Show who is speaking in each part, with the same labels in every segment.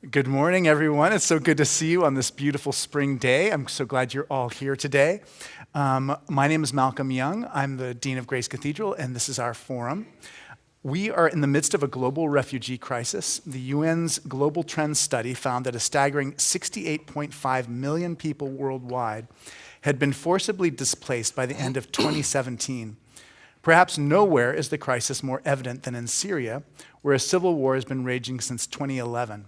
Speaker 1: Good morning, everyone. It's so good to see you on this beautiful spring day. I'm so glad you're all here today. My name is Malcolm Young. I'm the Dean of Grace Cathedral, and this is our forum. We are in the midst of a global refugee crisis. The UN's Global Trends Study found that a staggering 68.5 million people worldwide had been forcibly displaced by the end of 2017. Perhaps nowhere is the crisis more evident than in Syria, where a civil war has been raging since 2011.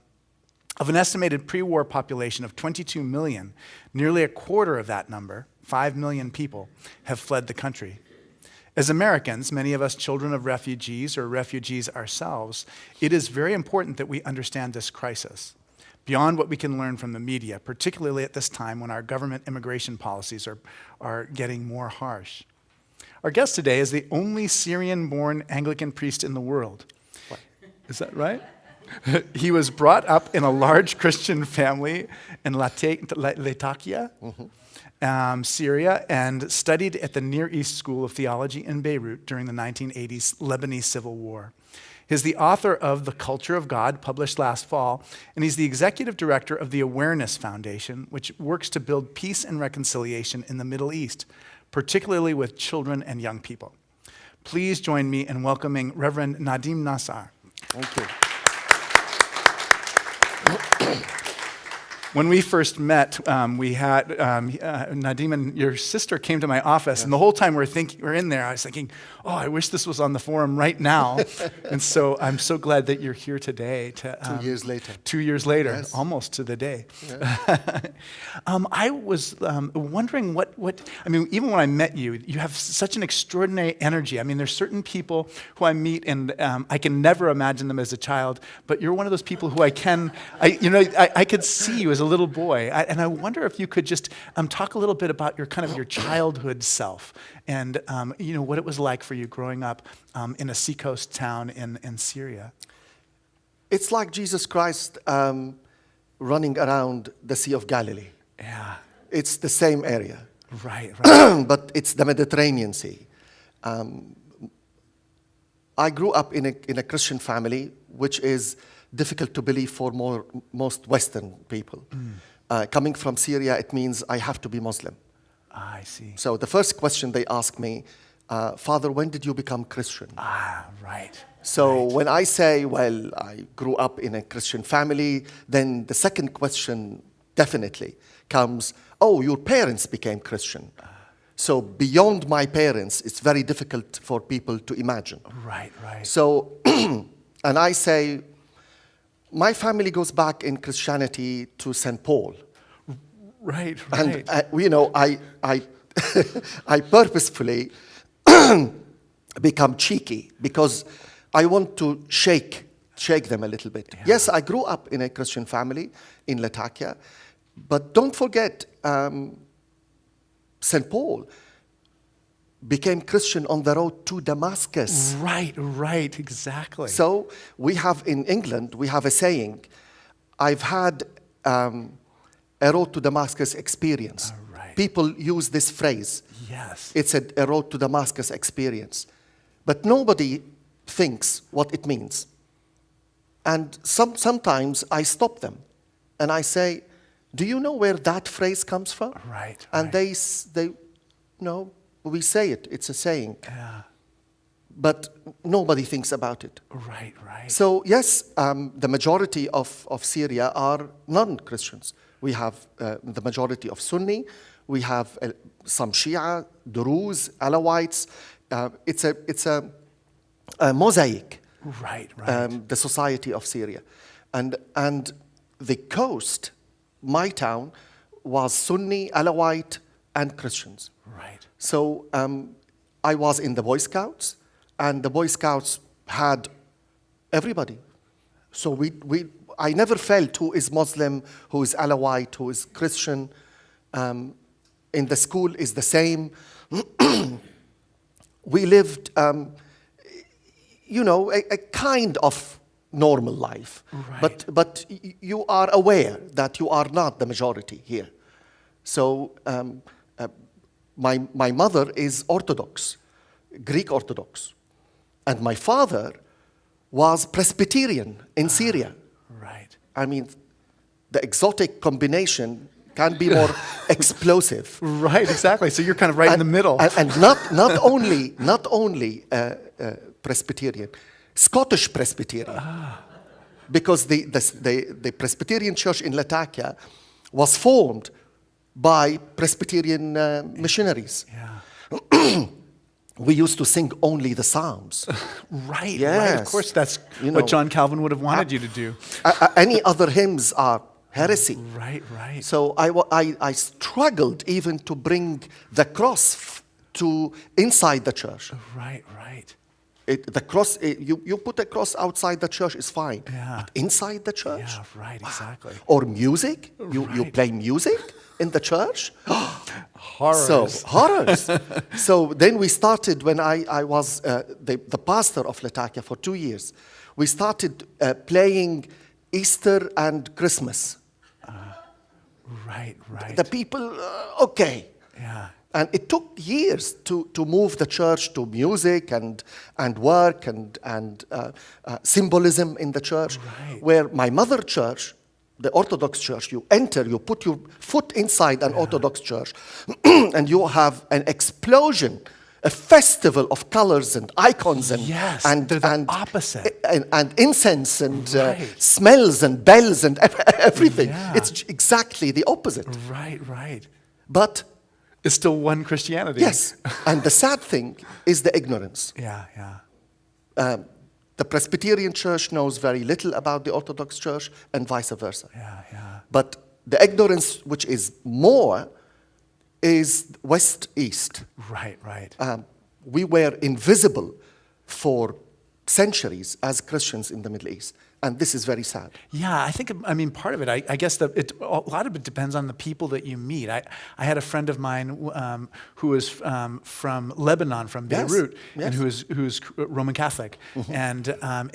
Speaker 1: Of an estimated pre-war population of 22 million, nearly a quarter of that number, 5 million people, have fled the country. As Americans, many of us children of refugees or refugees ourselves, it is very important that we understand this crisis beyond what we can learn from the media, particularly at this time when our government immigration policies are getting more harsh. Our guest today is the only Syrian-born Anglican priest in the world. What? Is that right? He was brought up in a large Christian family in Latakia, Syria, and studied at the Near East School of Theology in Beirut during the 1980s Lebanese Civil War. He's the author of The Culture of God, published last fall, and he's the executive director of the Awareness Foundation, which works to build peace and reconciliation in the Middle East, particularly with children and young people. Please join me in welcoming Reverend Nadim Nassar.
Speaker 2: Thank you.
Speaker 1: When we first met, we had Nadim and your sister came to my office, and the whole time we're in there, I was thinking, oh, I wish this was on the forum right now. And so I'm so glad that you're here today.
Speaker 2: 2 years later.
Speaker 1: 2 years later,
Speaker 2: Yes.
Speaker 1: almost to the day.
Speaker 2: Yeah.
Speaker 1: I was wondering even when I met you, you have such an extraordinary energy. I mean, there's certain people who I meet, and I can never imagine them as a child, but you're one of those people who I could see you as a little boy. And I wonder if you could just talk a little bit about your childhood self and what it was like for you growing up in a seacoast town in Syria.
Speaker 2: It's like Jesus Christ running around the Sea of Galilee.
Speaker 1: Yeah.
Speaker 2: It's the same area.
Speaker 1: Right.
Speaker 2: But it's the Mediterranean Sea. I grew up in a Christian family, which is difficult to believe for most Western people. Coming from Syria, it means I have to be Muslim.
Speaker 1: I see.
Speaker 2: So the first question they ask me, Father, when did you become Christian?
Speaker 1: Right.
Speaker 2: So when I say, well, I grew up in a Christian family, then the second question definitely comes, oh, your parents became Christian. So beyond my parents, it's very difficult for people to imagine.
Speaker 1: Right.
Speaker 2: So, and I say, my family goes back in Christianity to St. Paul.
Speaker 1: Right.
Speaker 2: And, I I purposefully become cheeky because I want to shake them a little bit.
Speaker 1: Yeah.
Speaker 2: Yes, I grew up in a Christian family in Latakia, but don't forget, St. Paul became Christian on the road to Damascus.
Speaker 1: Right, exactly.
Speaker 2: So we have in England, we have a saying, I've had a road to Damascus experience.
Speaker 1: Right.
Speaker 2: People use this phrase.
Speaker 1: Yes.
Speaker 2: It's a road to Damascus experience. But nobody thinks what it means. And sometimes I stop them and I say, do you know where that phrase comes from?
Speaker 1: Right.
Speaker 2: And they no, we say it. It's a saying.
Speaker 1: Yeah.
Speaker 2: But nobody thinks about it.
Speaker 1: Right.
Speaker 2: So yes, the majority of Syria are non-Christians. We have the majority of Sunni. We have some Shia, Druze, Alawites. It's a mosaic.
Speaker 1: Right.
Speaker 2: The society of Syria, and the coast, my town, was Sunni, Alawite, and Christians.
Speaker 1: Right.
Speaker 2: So I was in the Boy Scouts, and the Boy Scouts had everybody. So I never felt who is Muslim, who is Alawite, who is Christian. In the school is the same. We lived, a kind of normal life.
Speaker 1: Right.
Speaker 2: But you are aware that you are not the majority here. So my mother is Orthodox, Greek Orthodox. And my father was Presbyterian in Syria.
Speaker 1: Right.
Speaker 2: I mean, the exotic combination can be more explosive.
Speaker 1: Right, exactly. So you're kind of right in the middle.
Speaker 2: And not only Presbyterian, Scottish Presbyterian. Because the Presbyterian church in Latakia was formed by Presbyterian missionaries.
Speaker 1: Yeah.
Speaker 2: We used to sing only the Psalms.
Speaker 1: Right, right. Of
Speaker 2: Yes.
Speaker 1: course, that's
Speaker 2: You know,
Speaker 1: what John Calvin would have wanted you to do.
Speaker 2: Any other hymns are heresy.
Speaker 1: Right, right.
Speaker 2: So I struggled even to bring the cross to inside the church.
Speaker 1: Right, right.
Speaker 2: The cross, you put a cross outside the church is fine.
Speaker 1: Yeah.
Speaker 2: But inside the church?
Speaker 1: Yeah, right, exactly.
Speaker 2: Or music? You
Speaker 1: Right.
Speaker 2: play music in the church?
Speaker 1: Horrors.
Speaker 2: So, horrors. So then we started, when I was the pastor of Latakia for 2 years, we started playing Easter and Christmas.
Speaker 1: Right, right.
Speaker 2: The people, okay.
Speaker 1: Yeah.
Speaker 2: And it took years to move the church to music and work and symbolism in the church.
Speaker 1: Right.
Speaker 2: Where my mother church, the Orthodox church, you enter, you put your foot inside an Orthodox church, and you have an explosion, a festival of colors and icons and
Speaker 1: Yes,
Speaker 2: and
Speaker 1: they're the
Speaker 2: and,
Speaker 1: opposite.
Speaker 2: and incense and
Speaker 1: Right.
Speaker 2: smells and bells and everything.
Speaker 1: Yeah.
Speaker 2: It's exactly the opposite.
Speaker 1: Right, right.
Speaker 2: But
Speaker 1: It's still one Christianity.
Speaker 2: yes, and the sad thing is the ignorance.
Speaker 1: Yeah, yeah.
Speaker 2: The Presbyterian church knows very little about the Orthodox church and vice versa.
Speaker 1: Yeah, yeah.
Speaker 2: But the ignorance, which is more, is west-east.
Speaker 1: Right, right.
Speaker 2: We were invisible for centuries as Christians in the Middle East. And this is very sad.
Speaker 1: Yeah, I think, I mean, part of it, I guess that a lot of it depends on the people that you meet. I had a friend of mine who was from Lebanon, from
Speaker 2: Yes,
Speaker 1: Beirut,
Speaker 2: yes.
Speaker 1: and who's Roman Catholic. And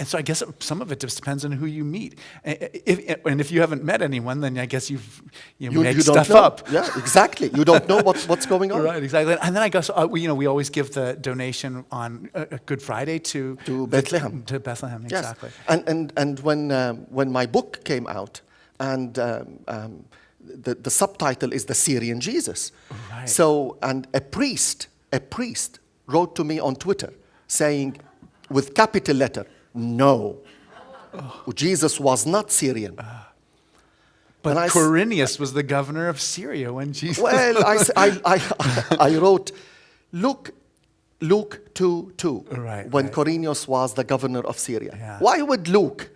Speaker 1: so I guess some of it just depends on who you meet. And if you haven't met anyone, then I guess you make
Speaker 2: don't
Speaker 1: stuff
Speaker 2: know.
Speaker 1: up.
Speaker 2: Yeah, exactly. You don't know what's going on.
Speaker 1: Right, exactly. And then I guess we always give the donation on Good Friday to
Speaker 2: Bethlehem.
Speaker 1: To Bethlehem,
Speaker 2: Yes.
Speaker 1: exactly.
Speaker 2: And when my book came out, and the subtitle is The Syrian Jesus.
Speaker 1: Right.
Speaker 2: So, and a priest wrote to me on Twitter saying, with capital letter, no, Jesus was not Syrian.
Speaker 1: But
Speaker 2: And I s-
Speaker 1: Quirinius was the governor of Syria when Jesus.
Speaker 2: Well, I wrote, Luke 2:2,
Speaker 1: Right,
Speaker 2: when
Speaker 1: right.
Speaker 2: Quirinius was the governor of Syria.
Speaker 1: Yeah.
Speaker 2: Why would Luke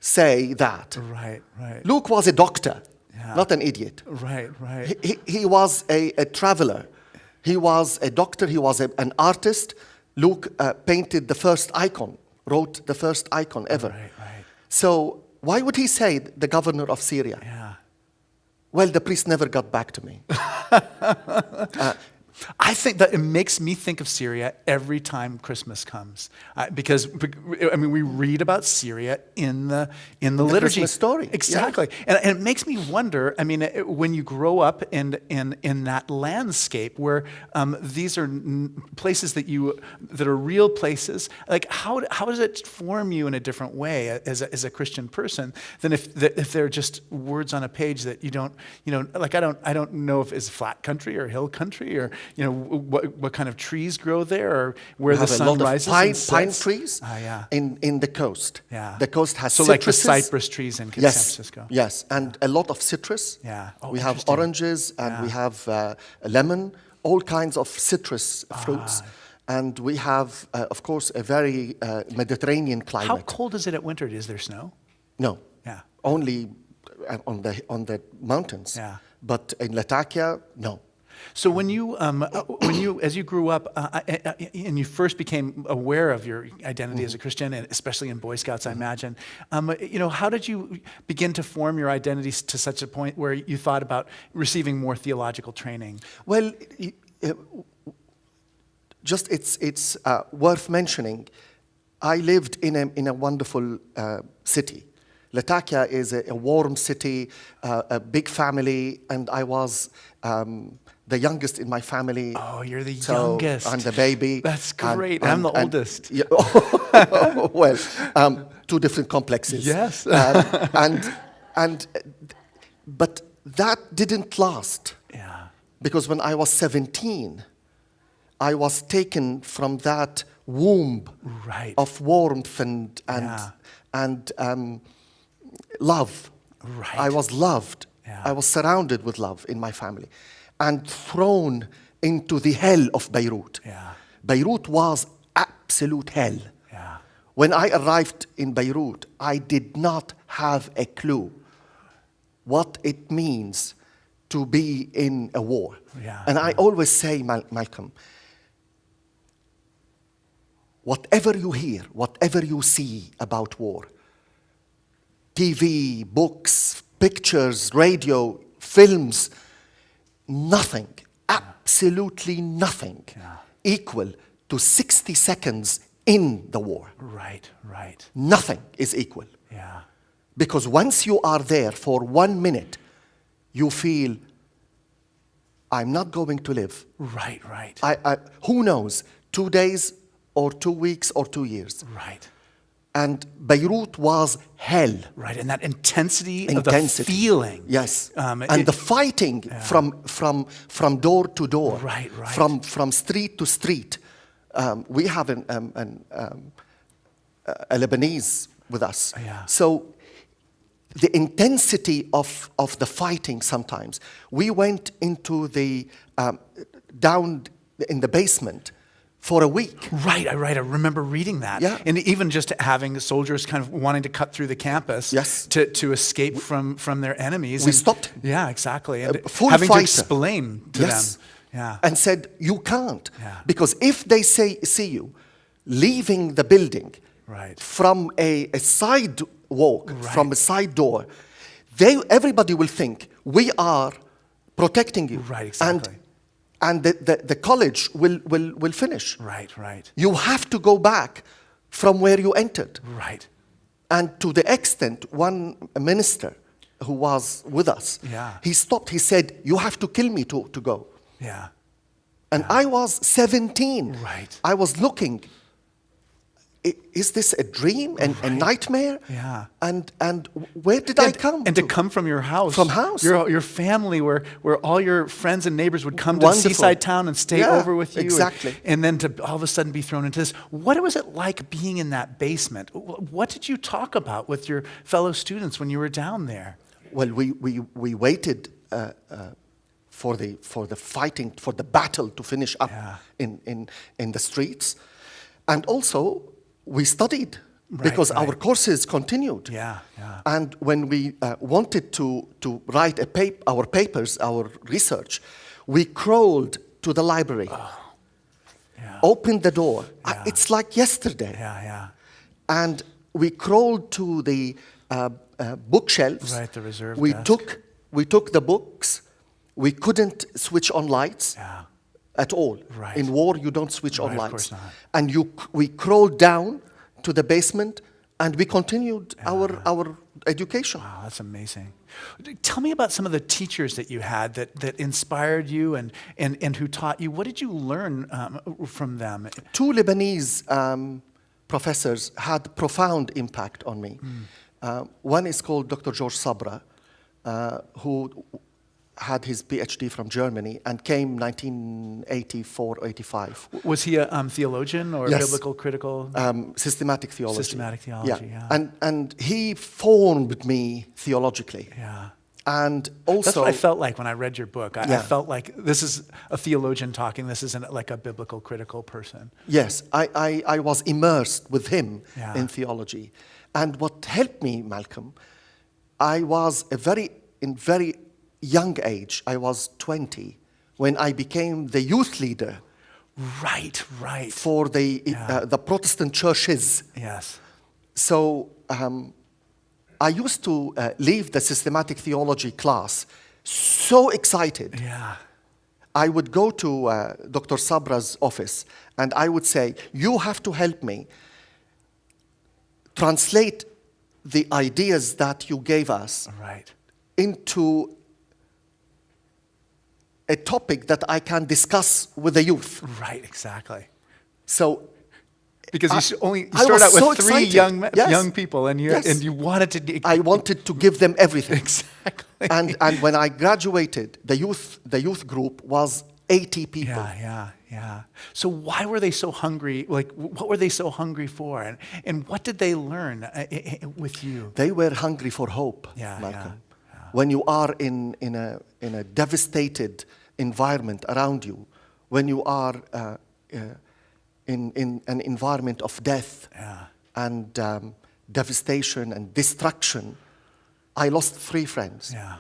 Speaker 2: say that?
Speaker 1: Right, right.
Speaker 2: Luke was a doctor,
Speaker 1: Yeah.
Speaker 2: not an idiot.
Speaker 1: Right, right.
Speaker 2: He was a traveler. He was a doctor. He was an artist. Luke painted the first icon, wrote the first icon ever.
Speaker 1: Right, right.
Speaker 2: So why would he say the governor of Syria?
Speaker 1: Yeah.
Speaker 2: Well, the priest never got back to me.
Speaker 1: I think that it makes me think of Syria every time Christmas comes, because I mean we read about Syria in the liturgy
Speaker 2: Christmas story, yeah.
Speaker 1: exactly, and it makes me wonder. I mean, when you grow up in that landscape where these are places that are real places, like how does it form you in a different way as a Christian person than if they're just words on a page that you don't like I don't know if it's flat country or hill country or what kind of trees grow there, or where
Speaker 2: We
Speaker 1: the
Speaker 2: have a
Speaker 1: sun
Speaker 2: lot
Speaker 1: rises
Speaker 2: of
Speaker 1: and
Speaker 2: pine
Speaker 1: sets.
Speaker 2: trees
Speaker 1: Yeah.
Speaker 2: in the coast.
Speaker 1: Yeah.
Speaker 2: The coast has
Speaker 1: So
Speaker 2: citruses.
Speaker 1: like the cypress trees in San Francisco.
Speaker 2: Yes, and a lot of citrus.
Speaker 1: Yeah. Oh,
Speaker 2: We have
Speaker 1: interesting.
Speaker 2: oranges and
Speaker 1: Yeah.
Speaker 2: we have lemon, all kinds of citrus fruits. And we have, of course, a very Mediterranean climate.
Speaker 1: How cold is it at winter? Is there snow?
Speaker 2: No.
Speaker 1: Yeah.
Speaker 2: Only on the mountains.
Speaker 1: Yeah.
Speaker 2: But in Latakia, no.
Speaker 1: So when you as you grew up and you first became aware of your identity as a Christian, and especially in Boy Scouts, I imagine, how did you begin to form your identity to such a point where you thought about receiving more theological training?
Speaker 2: Well, just it's worth mentioning. I lived in a wonderful city. Latakia is a warm city, a big family, and I was the youngest in my family.
Speaker 1: Oh, you're the
Speaker 2: So
Speaker 1: youngest.
Speaker 2: I'm the baby.
Speaker 1: That's great. I'm the oldest.
Speaker 2: Yeah, well, two different complexes.
Speaker 1: Yes.
Speaker 2: and and but that didn't last.
Speaker 1: Yeah.
Speaker 2: Because when I was 17, I was taken from that womb
Speaker 1: Right.
Speaker 2: of warmth and
Speaker 1: Yeah.
Speaker 2: love.
Speaker 1: Right.
Speaker 2: I was loved.
Speaker 1: Yeah.
Speaker 2: I was surrounded with love in my family, and thrown into the hell of Beirut.
Speaker 1: Yeah.
Speaker 2: Beirut was absolute hell.
Speaker 1: Yeah.
Speaker 2: When I arrived in Beirut, I did not have a clue what it means to be in a war.
Speaker 1: Yeah,
Speaker 2: And I always say, Malcolm, whatever you hear, whatever you see about war, TV, books, pictures, radio, films, nothing, absolutely nothing equal to 60 seconds in the war.
Speaker 1: Right. Right.
Speaker 2: Nothing is equal.
Speaker 1: Yeah.
Speaker 2: Because once you are there for 1 minute, you feel, I'm not going to live.
Speaker 1: Right. Right.
Speaker 2: Who knows, 2 days or 2 weeks or 2 years.
Speaker 1: Right.
Speaker 2: And Beirut was hell.
Speaker 1: Right. And that intensity of
Speaker 2: Intensity.
Speaker 1: the feeling.
Speaker 2: Yes.
Speaker 1: Um,
Speaker 2: and
Speaker 1: it-
Speaker 2: the fighting from door to door.
Speaker 1: Right, right.
Speaker 2: From street to street. We have a Lebanese with us.
Speaker 1: Yeah.
Speaker 2: So the intensity of the fighting sometimes. We went into the, down in the basement for a week.
Speaker 1: Right. I remember reading that.
Speaker 2: Yeah.
Speaker 1: And even just having soldiers kind of wanting to cut through the campus.
Speaker 2: Yes.
Speaker 1: To escape from their enemies.
Speaker 2: We stopped.
Speaker 1: Yeah. Exactly. And
Speaker 2: Full
Speaker 1: having
Speaker 2: fighter.
Speaker 1: to explain to
Speaker 2: Yes.
Speaker 1: them. Yeah.
Speaker 2: And said, you can't.
Speaker 1: Yeah.
Speaker 2: Because if they see you leaving the building
Speaker 1: Right.
Speaker 2: from a side walk,
Speaker 1: Right.
Speaker 2: from a side door, everybody will think, we are protecting you.
Speaker 1: Right, exactly.
Speaker 2: And the college will finish.
Speaker 1: Right. Right.
Speaker 2: You have to go back from where you entered.
Speaker 1: Right.
Speaker 2: And to the extent, one minister who was with us,
Speaker 1: Yeah.
Speaker 2: he stopped, he said, you have to kill me to go.
Speaker 1: Yeah.
Speaker 2: And I was 17.
Speaker 1: Right.
Speaker 2: I was looking, is this a dream and a nightmare?
Speaker 1: Yeah.
Speaker 2: And where did I come
Speaker 1: And to come from your house.
Speaker 2: From house.
Speaker 1: Your family where all your friends and neighbors would come to
Speaker 2: Wonderful.
Speaker 1: Seaside Town and stay
Speaker 2: Yeah,
Speaker 1: over with you.
Speaker 2: exactly.
Speaker 1: And then to all of a sudden be thrown into this. What was it like being in that basement? What did you talk about with your fellow students when you were down there?
Speaker 2: Well, we waited for the fighting, for the battle to finish up
Speaker 1: Yeah.
Speaker 2: in the streets. And also, we studied
Speaker 1: Right,
Speaker 2: because
Speaker 1: right.
Speaker 2: our courses continued.
Speaker 1: Yeah, yeah.
Speaker 2: And when we wanted to write our papers, our research, we crawled to the library,
Speaker 1: Yeah.
Speaker 2: opened the door.
Speaker 1: Yeah.
Speaker 2: It's like yesterday.
Speaker 1: Yeah, yeah.
Speaker 2: And we crawled to the bookshelves.
Speaker 1: Right, the reserve
Speaker 2: We
Speaker 1: desk.
Speaker 2: took the books. We couldn't switch on lights
Speaker 1: Yeah.
Speaker 2: at all.
Speaker 1: Right.
Speaker 2: In war, you don't switch on
Speaker 1: Right, of
Speaker 2: lights.
Speaker 1: course not.
Speaker 2: And we crawled down to the basement, and we continued our education.
Speaker 1: Wow, that's amazing. Tell me about some of the teachers that you had that inspired you and who taught you. What did you learn from them?
Speaker 2: 2 Lebanese professors had profound impact on me. One is called Dr. George Sabra, who had his PhD from Germany and came 1984-85.
Speaker 1: Was he a theologian or
Speaker 2: Yes.
Speaker 1: biblical critical?
Speaker 2: Systematic theology.
Speaker 1: Systematic theology, yeah.
Speaker 2: And he formed me theologically.
Speaker 1: Yeah.
Speaker 2: And also...
Speaker 1: That's what I felt like when I read your book. I
Speaker 2: Yeah.
Speaker 1: felt like this is a theologian talking. This isn't like a biblical critical person.
Speaker 2: Yes, I was immersed with him
Speaker 1: Yeah.
Speaker 2: in theology. And what helped me, Malcolm, I was in very young age, I was 20, when I became the youth leader
Speaker 1: Right, right.
Speaker 2: for the Protestant churches.
Speaker 1: Yes.
Speaker 2: So I used to leave the systematic theology class so excited.
Speaker 1: Yeah.
Speaker 2: I would go to Dr. Sabra's office and I would say, you have to help me translate the ideas that you gave us
Speaker 1: Right.
Speaker 2: into a topic that I can discuss with the youth.
Speaker 1: Right, exactly.
Speaker 2: So
Speaker 1: Because you
Speaker 2: I
Speaker 1: started
Speaker 2: was
Speaker 1: out
Speaker 2: so
Speaker 1: with three
Speaker 2: excited. Yes.
Speaker 1: young people, and
Speaker 2: Yes.
Speaker 1: you wanted to.
Speaker 2: I wanted to give them everything.
Speaker 1: Exactly.
Speaker 2: And when I graduated, the youth group was 80 people.
Speaker 1: Yeah. So why were they so hungry? Like, what were they so hungry for? And what did they learn with you?
Speaker 2: They were hungry for hope,
Speaker 1: Yeah,
Speaker 2: Malcolm.
Speaker 1: yeah.
Speaker 2: When you are in a devastated environment around you, when you are in an environment of death
Speaker 1: Yeah.
Speaker 2: and devastation and destruction, I lost 3 friends.
Speaker 1: Yeah.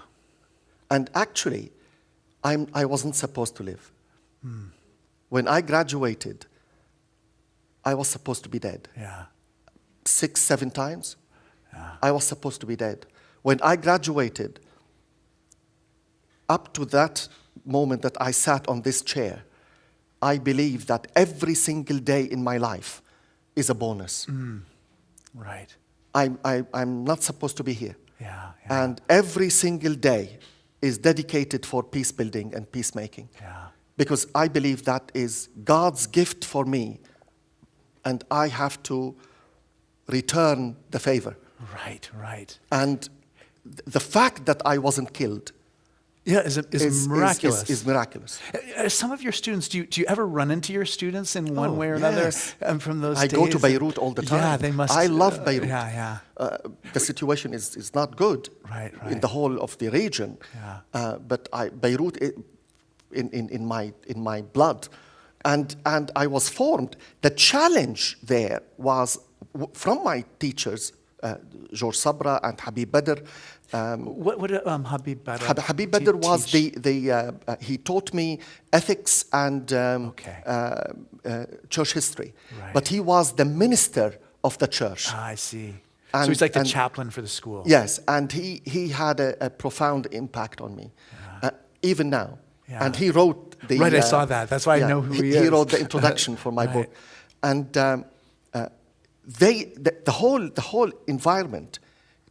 Speaker 2: And actually, I wasn't supposed to live. When I graduated, I was supposed to be dead.
Speaker 1: Yeah.
Speaker 2: 6, 7 times.
Speaker 1: Yeah.
Speaker 2: I was supposed to be dead. When I graduated, up to that moment that I sat on this chair, I believe that every single day in my life is a bonus.
Speaker 1: Right.
Speaker 2: I'm not supposed to be here.
Speaker 1: Yeah.
Speaker 2: And every single day is dedicated for peace building and peacemaking.
Speaker 1: Yeah.
Speaker 2: Because I believe that is God's gift for me, and I have to return the favor.
Speaker 1: Right.
Speaker 2: And the fact that I wasn't killed
Speaker 1: Yeah, is miraculous.
Speaker 2: is miraculous.
Speaker 1: Some of your students, do you ever run into your students in one
Speaker 2: Oh,
Speaker 1: way or another
Speaker 2: yes.
Speaker 1: From those
Speaker 2: I
Speaker 1: days?
Speaker 2: go to Beirut all the time.
Speaker 1: Yeah, they must.
Speaker 2: I love Beirut.
Speaker 1: Yeah.
Speaker 2: The situation is not good
Speaker 1: Right.
Speaker 2: in the whole of the region.
Speaker 1: Yeah.
Speaker 2: But Beirut, in my blood, and I was formed. The challenge there was from my teachers, George Sabra and Habib Badr.
Speaker 1: What did Habib Badr
Speaker 2: Habib Badr was
Speaker 1: teach?
Speaker 2: he taught me ethics and
Speaker 1: Okay.
Speaker 2: church history.
Speaker 1: Right.
Speaker 2: But he was the minister of the church.
Speaker 1: I see. So
Speaker 2: And-
Speaker 1: he's like the
Speaker 2: and-
Speaker 1: chaplain for the school.
Speaker 2: Yes, and he had a profound impact on me, even now.
Speaker 1: Yeah.
Speaker 2: And he wrote the...
Speaker 1: Right, I saw that. That's why I know who he is.
Speaker 2: He wrote the introduction for my
Speaker 1: Right.
Speaker 2: book. And the whole environment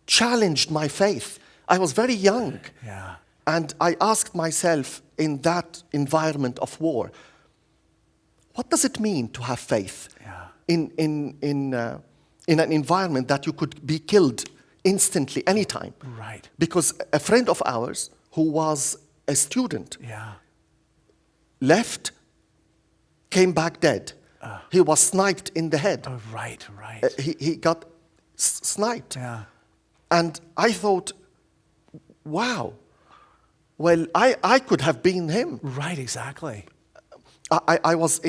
Speaker 2: challenged my faith. I was very young.
Speaker 1: Yeah.
Speaker 2: And I asked myself in that environment of war, what does it mean to have faith
Speaker 1: Yeah.
Speaker 2: in an environment that you could be killed instantly, anytime?
Speaker 1: Right.
Speaker 2: Because a friend of ours who was a student
Speaker 1: Yeah.
Speaker 2: left, came back dead. He was sniped in the head.
Speaker 1: Oh, right.
Speaker 2: He got sniped.
Speaker 1: Yeah.
Speaker 2: And I thought, wow, well, I could have been him.
Speaker 1: Right, exactly.
Speaker 2: I was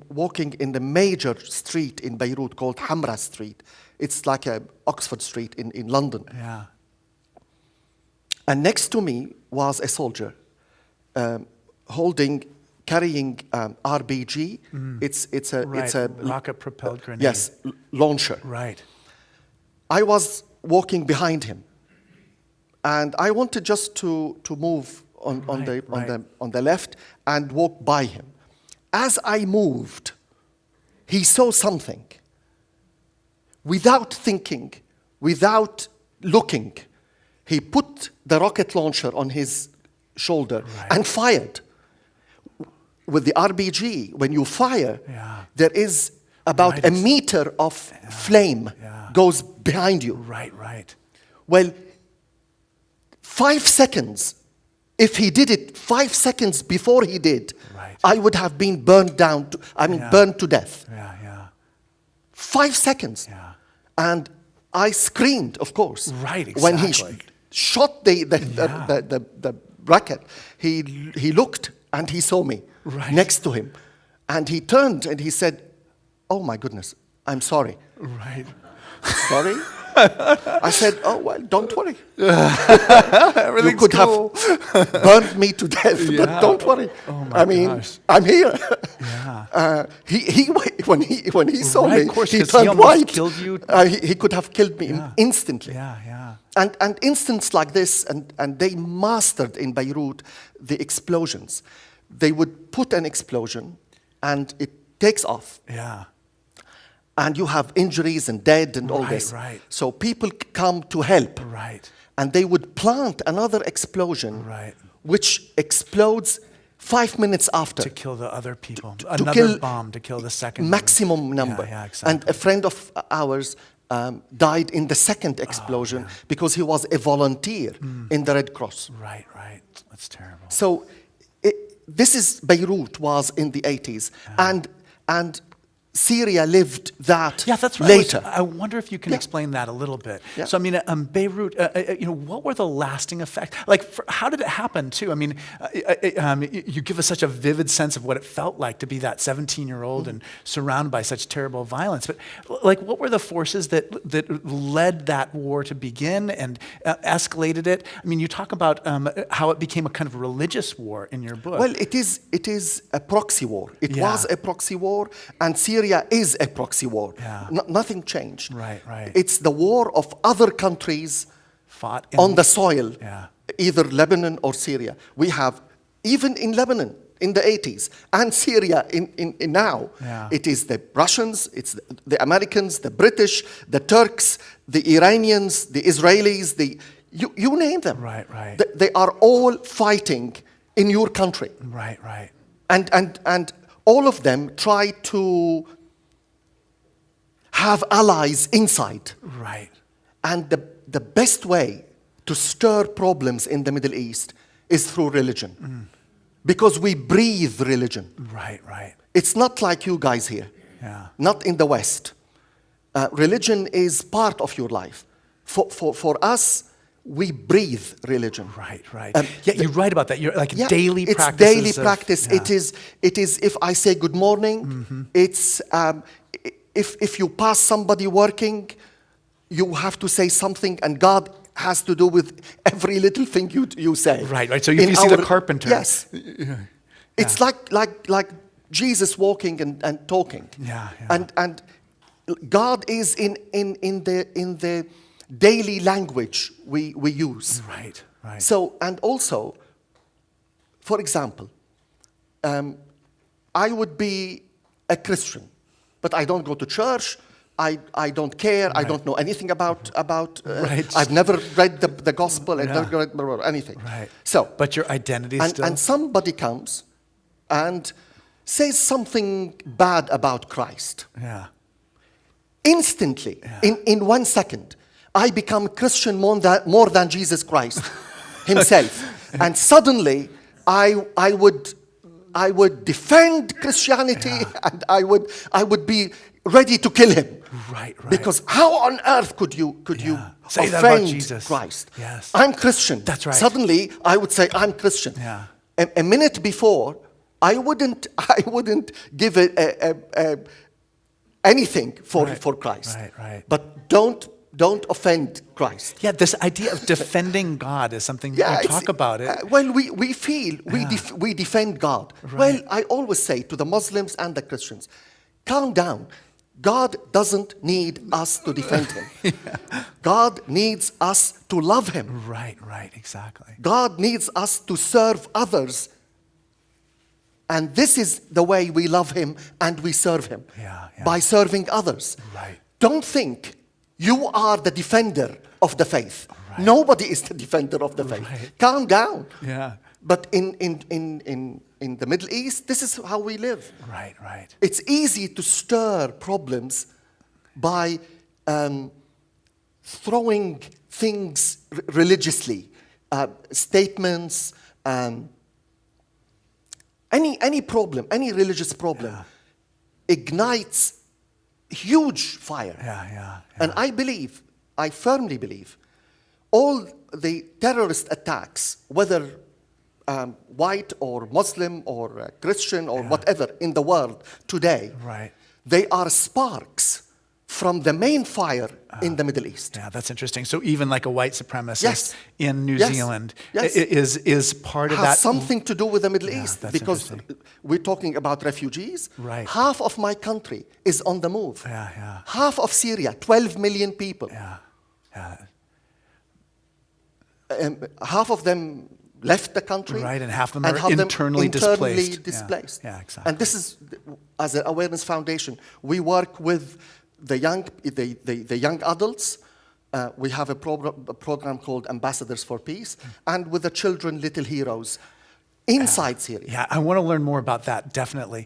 Speaker 2: walking in the major street in Beirut called Hamra Street. It's like a Oxford Street in London.
Speaker 1: Yeah.
Speaker 2: And next to me was a soldier carrying RBG. It's a
Speaker 1: rocket-propelled grenade.
Speaker 2: yes, launcher.
Speaker 1: Right.
Speaker 2: I was walking behind him, and I wanted just to move on the left and walk by him. As I moved, he saw something. Without thinking, without looking, he put the rocket launcher on his shoulder and fired. With the RBG, when you fire, there is about a meter of flame goes behind you.
Speaker 1: Right.
Speaker 2: Well, 5 seconds, if he did it 5 seconds before he did, I would have been burned down, burned to death.
Speaker 1: Yeah.
Speaker 2: 5 seconds.
Speaker 1: Yeah.
Speaker 2: And I screamed, of course.
Speaker 1: Right,
Speaker 2: When he
Speaker 1: exactly.
Speaker 2: shot the rocket, he looked and he saw me next to him. And he turned and he said, "Oh my goodness, I'm sorry."
Speaker 1: Right.
Speaker 2: Sorry? I said, "Oh, well, don't worry.
Speaker 1: Everything's
Speaker 2: You could
Speaker 1: cool.
Speaker 2: have burned me to death, but don't worry.
Speaker 1: Oh my gosh.
Speaker 2: I'm here."
Speaker 1: Yeah.
Speaker 2: When he saw
Speaker 1: Right,
Speaker 2: me,
Speaker 1: of course,
Speaker 2: he
Speaker 1: 'cause he
Speaker 2: turned
Speaker 1: almost
Speaker 2: white.
Speaker 1: killed you.
Speaker 2: He could have killed me instantly.
Speaker 1: Yeah.
Speaker 2: And incidents like this, and they mastered in Beirut the explosions. They would put an explosion, and it takes off.
Speaker 1: Yeah.
Speaker 2: And you have injuries and dead and all this.
Speaker 1: Right.
Speaker 2: So people come to help.
Speaker 1: Right.
Speaker 2: And they would plant another explosion,
Speaker 1: Right.
Speaker 2: which explodes 5 minutes after.
Speaker 1: To kill the other people.
Speaker 2: to
Speaker 1: Another
Speaker 2: kill
Speaker 1: bomb to kill the second
Speaker 2: maximum number.
Speaker 1: Yeah, exactly.
Speaker 2: And a friend of ours died in the second explosion because he was a volunteer in the Red Cross.
Speaker 1: Right, right. That's terrible.
Speaker 2: So Beirut was in the 80s, and Syria lived that
Speaker 1: Yeah, that's right.
Speaker 2: later.
Speaker 1: I wonder if you can
Speaker 2: Yeah.
Speaker 1: explain that a little bit.
Speaker 2: Yeah.
Speaker 1: So, I mean, Beirut, what were the lasting effects? Like, how did it happen, too? I mean, you give us such a vivid sense of what it felt like to be that 17-year-old and surrounded by such terrible violence. But, like, what were the forces that led that war to begin and escalated it? I mean, you talk about how it became a kind of religious war in your book.
Speaker 2: Well, it is a proxy war. It
Speaker 1: Yeah.
Speaker 2: was a proxy war, and Syria is a proxy war.
Speaker 1: Yeah.
Speaker 2: Nothing changed.
Speaker 1: Right, right.
Speaker 2: It's the war of other countries
Speaker 1: Fought in
Speaker 2: on the soil,
Speaker 1: Yeah.
Speaker 2: either Lebanon or Syria. We have, even in Lebanon in the 80s, and Syria in now,
Speaker 1: Yeah.
Speaker 2: it is the Russians, it's the Americans, the British, the Turks, the Iranians, the Israelis, you name them.
Speaker 1: Right, right.
Speaker 2: They are all fighting in your country.
Speaker 1: Right, right.
Speaker 2: And all of them try to have allies inside.
Speaker 1: Right.
Speaker 2: And the best way to stir problems in the Middle East is through religion. Because we breathe religion.
Speaker 1: Right, right.
Speaker 2: It's not like you guys here.
Speaker 1: Yeah.
Speaker 2: Not in the West. Religion is part of your life. For us, we breathe religion.
Speaker 1: Right, right. Yeah, you write about that. You're like
Speaker 2: Yeah,
Speaker 1: daily
Speaker 2: it's
Speaker 1: practices.
Speaker 2: daily practice.
Speaker 1: Yeah.
Speaker 2: It is if I say good morning, it's if you pass somebody working, you have to say something, and God has to do with every little thing you say.
Speaker 1: Right, right. So if you see the carpenter.
Speaker 2: Yes. It's like Jesus walking and talking.
Speaker 1: Yeah, yeah.
Speaker 2: And God is in the daily language we use.
Speaker 1: Right, right.
Speaker 2: So, and also, for example, I would be a Christian, but I don't go to church. I don't care. I don't know anything about.
Speaker 1: Right.
Speaker 2: I've never read the gospel. I've
Speaker 1: Yeah.
Speaker 2: never read anything.
Speaker 1: Right.
Speaker 2: So,
Speaker 1: But your identity
Speaker 2: and,
Speaker 1: still.
Speaker 2: and somebody comes and says something bad about Christ.
Speaker 1: Yeah.
Speaker 2: Instantly, in 1 second, I become Christian more than Jesus Christ himself. And suddenly, I would defend Christianity, and I would be ready to kill him.
Speaker 1: Right, right.
Speaker 2: Because how on earth could you
Speaker 1: Say that about
Speaker 2: offend
Speaker 1: Jesus.
Speaker 2: Christ?
Speaker 1: Yes.
Speaker 2: I'm Christian.
Speaker 1: That's right.
Speaker 2: Suddenly, I would say I'm Christian.
Speaker 1: Yeah.
Speaker 2: A minute before, I wouldn't give it anything for Christ.
Speaker 1: right, right.
Speaker 2: But don't offend Christ.
Speaker 1: Yeah, this idea of defending God is something you talk about it.
Speaker 2: Well, we feel we defend God.
Speaker 1: Right.
Speaker 2: Well, I always say to the Muslims and the Christians, calm down. God doesn't need us to defend him. God needs us to love him.
Speaker 1: Right, right, exactly.
Speaker 2: God needs us to serve others. And this is the way we love him and we serve him.
Speaker 1: Yeah, yeah.
Speaker 2: By serving others.
Speaker 1: Right.
Speaker 2: Don't think you are the defender of the faith.
Speaker 1: Right.
Speaker 2: Nobody is the defender of the faith.
Speaker 1: Right.
Speaker 2: Calm down.
Speaker 1: Yeah.
Speaker 2: But in the Middle East, this is how we live.
Speaker 1: Right, right.
Speaker 2: It's easy to stir problems by throwing things religiously, statements, any problem, any religious problem ignites huge fire.
Speaker 1: Yeah.
Speaker 2: And I firmly believe, all the terrorist attacks, whether white or Muslim or Christian or whatever in the world today,
Speaker 1: Right.
Speaker 2: they are sparks from the main fire in the Middle East.
Speaker 1: Yeah, that's interesting. So even like a white supremacist
Speaker 2: Yes.
Speaker 1: in New
Speaker 2: Yes.
Speaker 1: Zealand
Speaker 2: Yes.
Speaker 1: is part of
Speaker 2: Has
Speaker 1: that.
Speaker 2: something to do with the Middle East,
Speaker 1: that's
Speaker 2: because
Speaker 1: interesting.
Speaker 2: we're talking about refugees.
Speaker 1: Right.
Speaker 2: Half of my country is on the move.
Speaker 1: Yeah.
Speaker 2: Half of Syria, 12 million people.
Speaker 1: Yeah.
Speaker 2: Half of them left the country.
Speaker 1: Right, and half of them
Speaker 2: and
Speaker 1: are
Speaker 2: half of them
Speaker 1: internally displaced.
Speaker 2: displaced.
Speaker 1: Yeah, exactly.
Speaker 2: And this is, as an awareness foundation, we work with the young adults. We have a program called Ambassadors for Peace, and with the children, Little Heroes. inside Syria.
Speaker 1: Yeah, I want to learn more about that, definitely.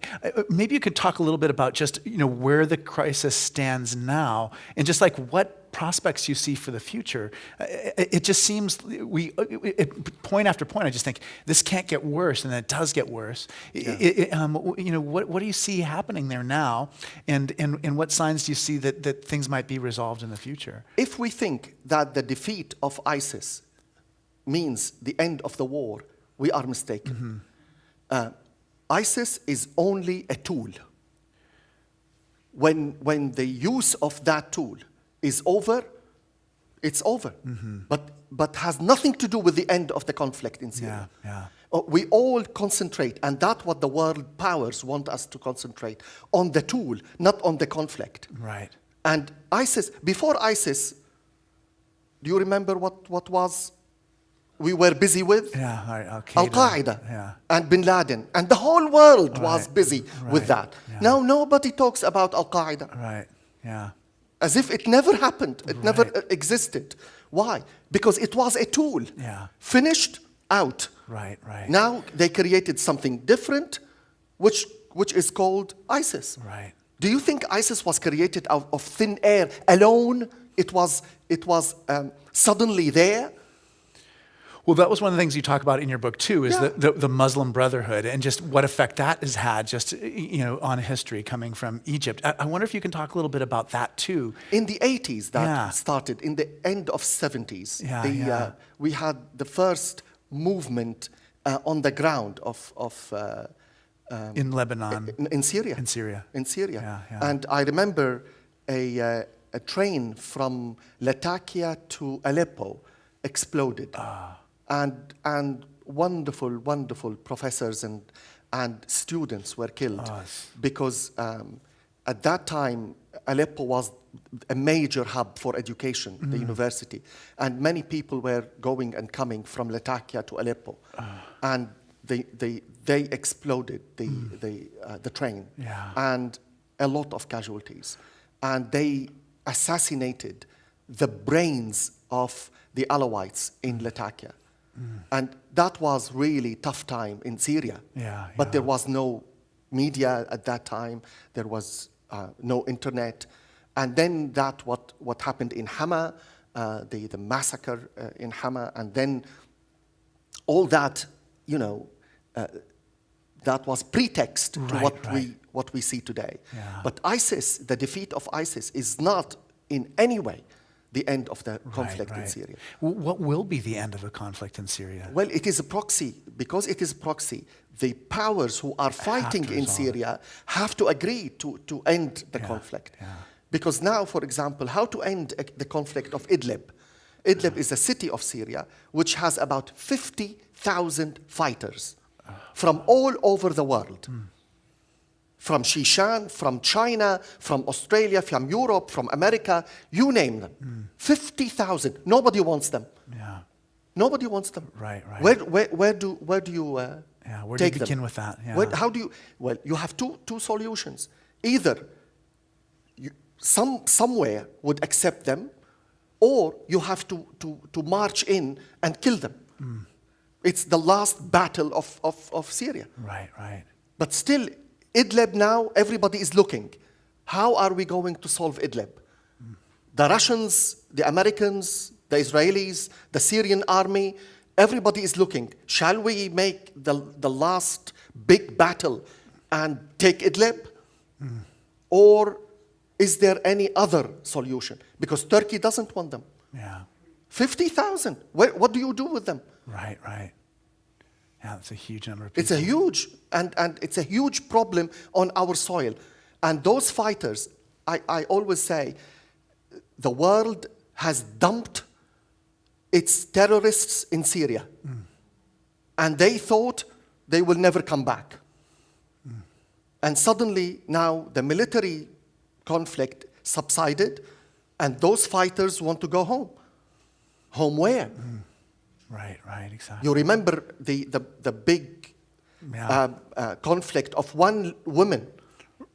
Speaker 1: Maybe you could talk a little bit about just, where the crisis stands now and just like what prospects you see for the future. It just seems point after point, I just think this can't get worse, and it does get worse.
Speaker 2: Yeah.
Speaker 1: What do you see happening there now, and what signs do you see that things might be resolved in the future?
Speaker 2: If we think that the defeat of ISIS means the end of the war, we are mistaken. ISIS is only a tool. When the use of that tool is over, it's over. But has nothing to do with the end of the conflict in Syria.
Speaker 1: Yeah.
Speaker 2: We all concentrate, and that's what the world powers want us to concentrate, on the tool, not on the conflict.
Speaker 1: Right.
Speaker 2: And ISIS, before ISIS, do you remember what was we were busy with?
Speaker 1: Yeah, all right,
Speaker 2: Al-Qaeda
Speaker 1: yeah.
Speaker 2: and Bin Laden. And the whole world was
Speaker 1: Right,
Speaker 2: busy with that.
Speaker 1: yeah.
Speaker 2: Now nobody talks about Al-Qaeda.
Speaker 1: Right, yeah.
Speaker 2: As if it never happened. It never
Speaker 1: Right.
Speaker 2: existed. Why? Because it was a tool.
Speaker 1: Yeah.
Speaker 2: Finished, out.
Speaker 1: Right.
Speaker 2: Now they created something different, which is called ISIS.
Speaker 1: Right.
Speaker 2: Do you think ISIS was created out of thin air alone? It was suddenly there?
Speaker 1: Well, that was one of the things you talk about in your book too, is
Speaker 2: Yeah.
Speaker 1: the Muslim Brotherhood and just what effect that has had just, on history coming from Egypt. I wonder if you can talk a little bit about that too.
Speaker 2: In the 80s, that
Speaker 1: Yeah.
Speaker 2: started. In the end of 70s,
Speaker 1: Yeah.
Speaker 2: we had the first movement on the ground of
Speaker 1: In Lebanon.
Speaker 2: in Syria.
Speaker 1: In Syria.
Speaker 2: In Syria.
Speaker 1: Yeah.
Speaker 2: And I remember a train from Latakia to Aleppo exploded. And wonderful professors and students were killed because at that time Aleppo was a major hub for education, the university, and many people were going and coming from Latakia to Aleppo, and they exploded the train,
Speaker 1: Yeah.
Speaker 2: and a lot of casualties, and they assassinated the brains of the Alawites in Latakia. And that was really tough time in Syria.
Speaker 1: Yeah,
Speaker 2: But
Speaker 1: yeah.
Speaker 2: there was no media at that time. There was no internet. And then what happened in Hama, the massacre in Hama, and then all that, that was pretext to
Speaker 1: Right.
Speaker 2: what we see today.
Speaker 1: Yeah.
Speaker 2: But ISIS, the defeat of ISIS, is not in any way the end of the conflict in
Speaker 1: Right.
Speaker 2: Syria.
Speaker 1: What will be the end of a conflict in Syria?
Speaker 2: Well, it is a proxy. Because it is a proxy, the powers who are fighting in
Speaker 1: resolve
Speaker 2: Syria have to agree to end the
Speaker 1: Yeah,
Speaker 2: conflict.
Speaker 1: yeah.
Speaker 2: Because now, for example, how to end the conflict of Idlib? Idlib is a city of Syria which has about 50,000 fighters from all over the world. From Shishan, from China, from Australia, from Europe, from America, you name them. 50,000. Nobody wants them.
Speaker 1: Yeah.
Speaker 2: Nobody wants them.
Speaker 1: Right.
Speaker 2: Where do you
Speaker 1: Yeah, where do you
Speaker 2: take them?
Speaker 1: begin with that? Yeah.
Speaker 2: How do you? Well, you have two solutions. Either somewhere would accept them, or you have to march in and kill them. It's the last battle of Syria.
Speaker 1: Right.
Speaker 2: But still, Idlib now, everybody is looking. How are we going to solve Idlib? The Russians, the Americans, the Israelis, the Syrian army, everybody is looking. Shall we make the last big battle and take Idlib? Or is there any other solution? Because Turkey doesn't want them.
Speaker 1: Yeah.
Speaker 2: 50,000. What do you do with them?
Speaker 1: Right. Yeah, that's a huge number of people.
Speaker 2: It's a huge, and it's a huge problem on our soil. And those fighters, I always say, the world has dumped its terrorists in Syria. And they thought they will never come back. And suddenly now the military conflict subsided and those fighters want to go home. Home where?
Speaker 1: Right, exactly.
Speaker 2: You remember the big
Speaker 1: Yeah.
Speaker 2: conflict of one woman,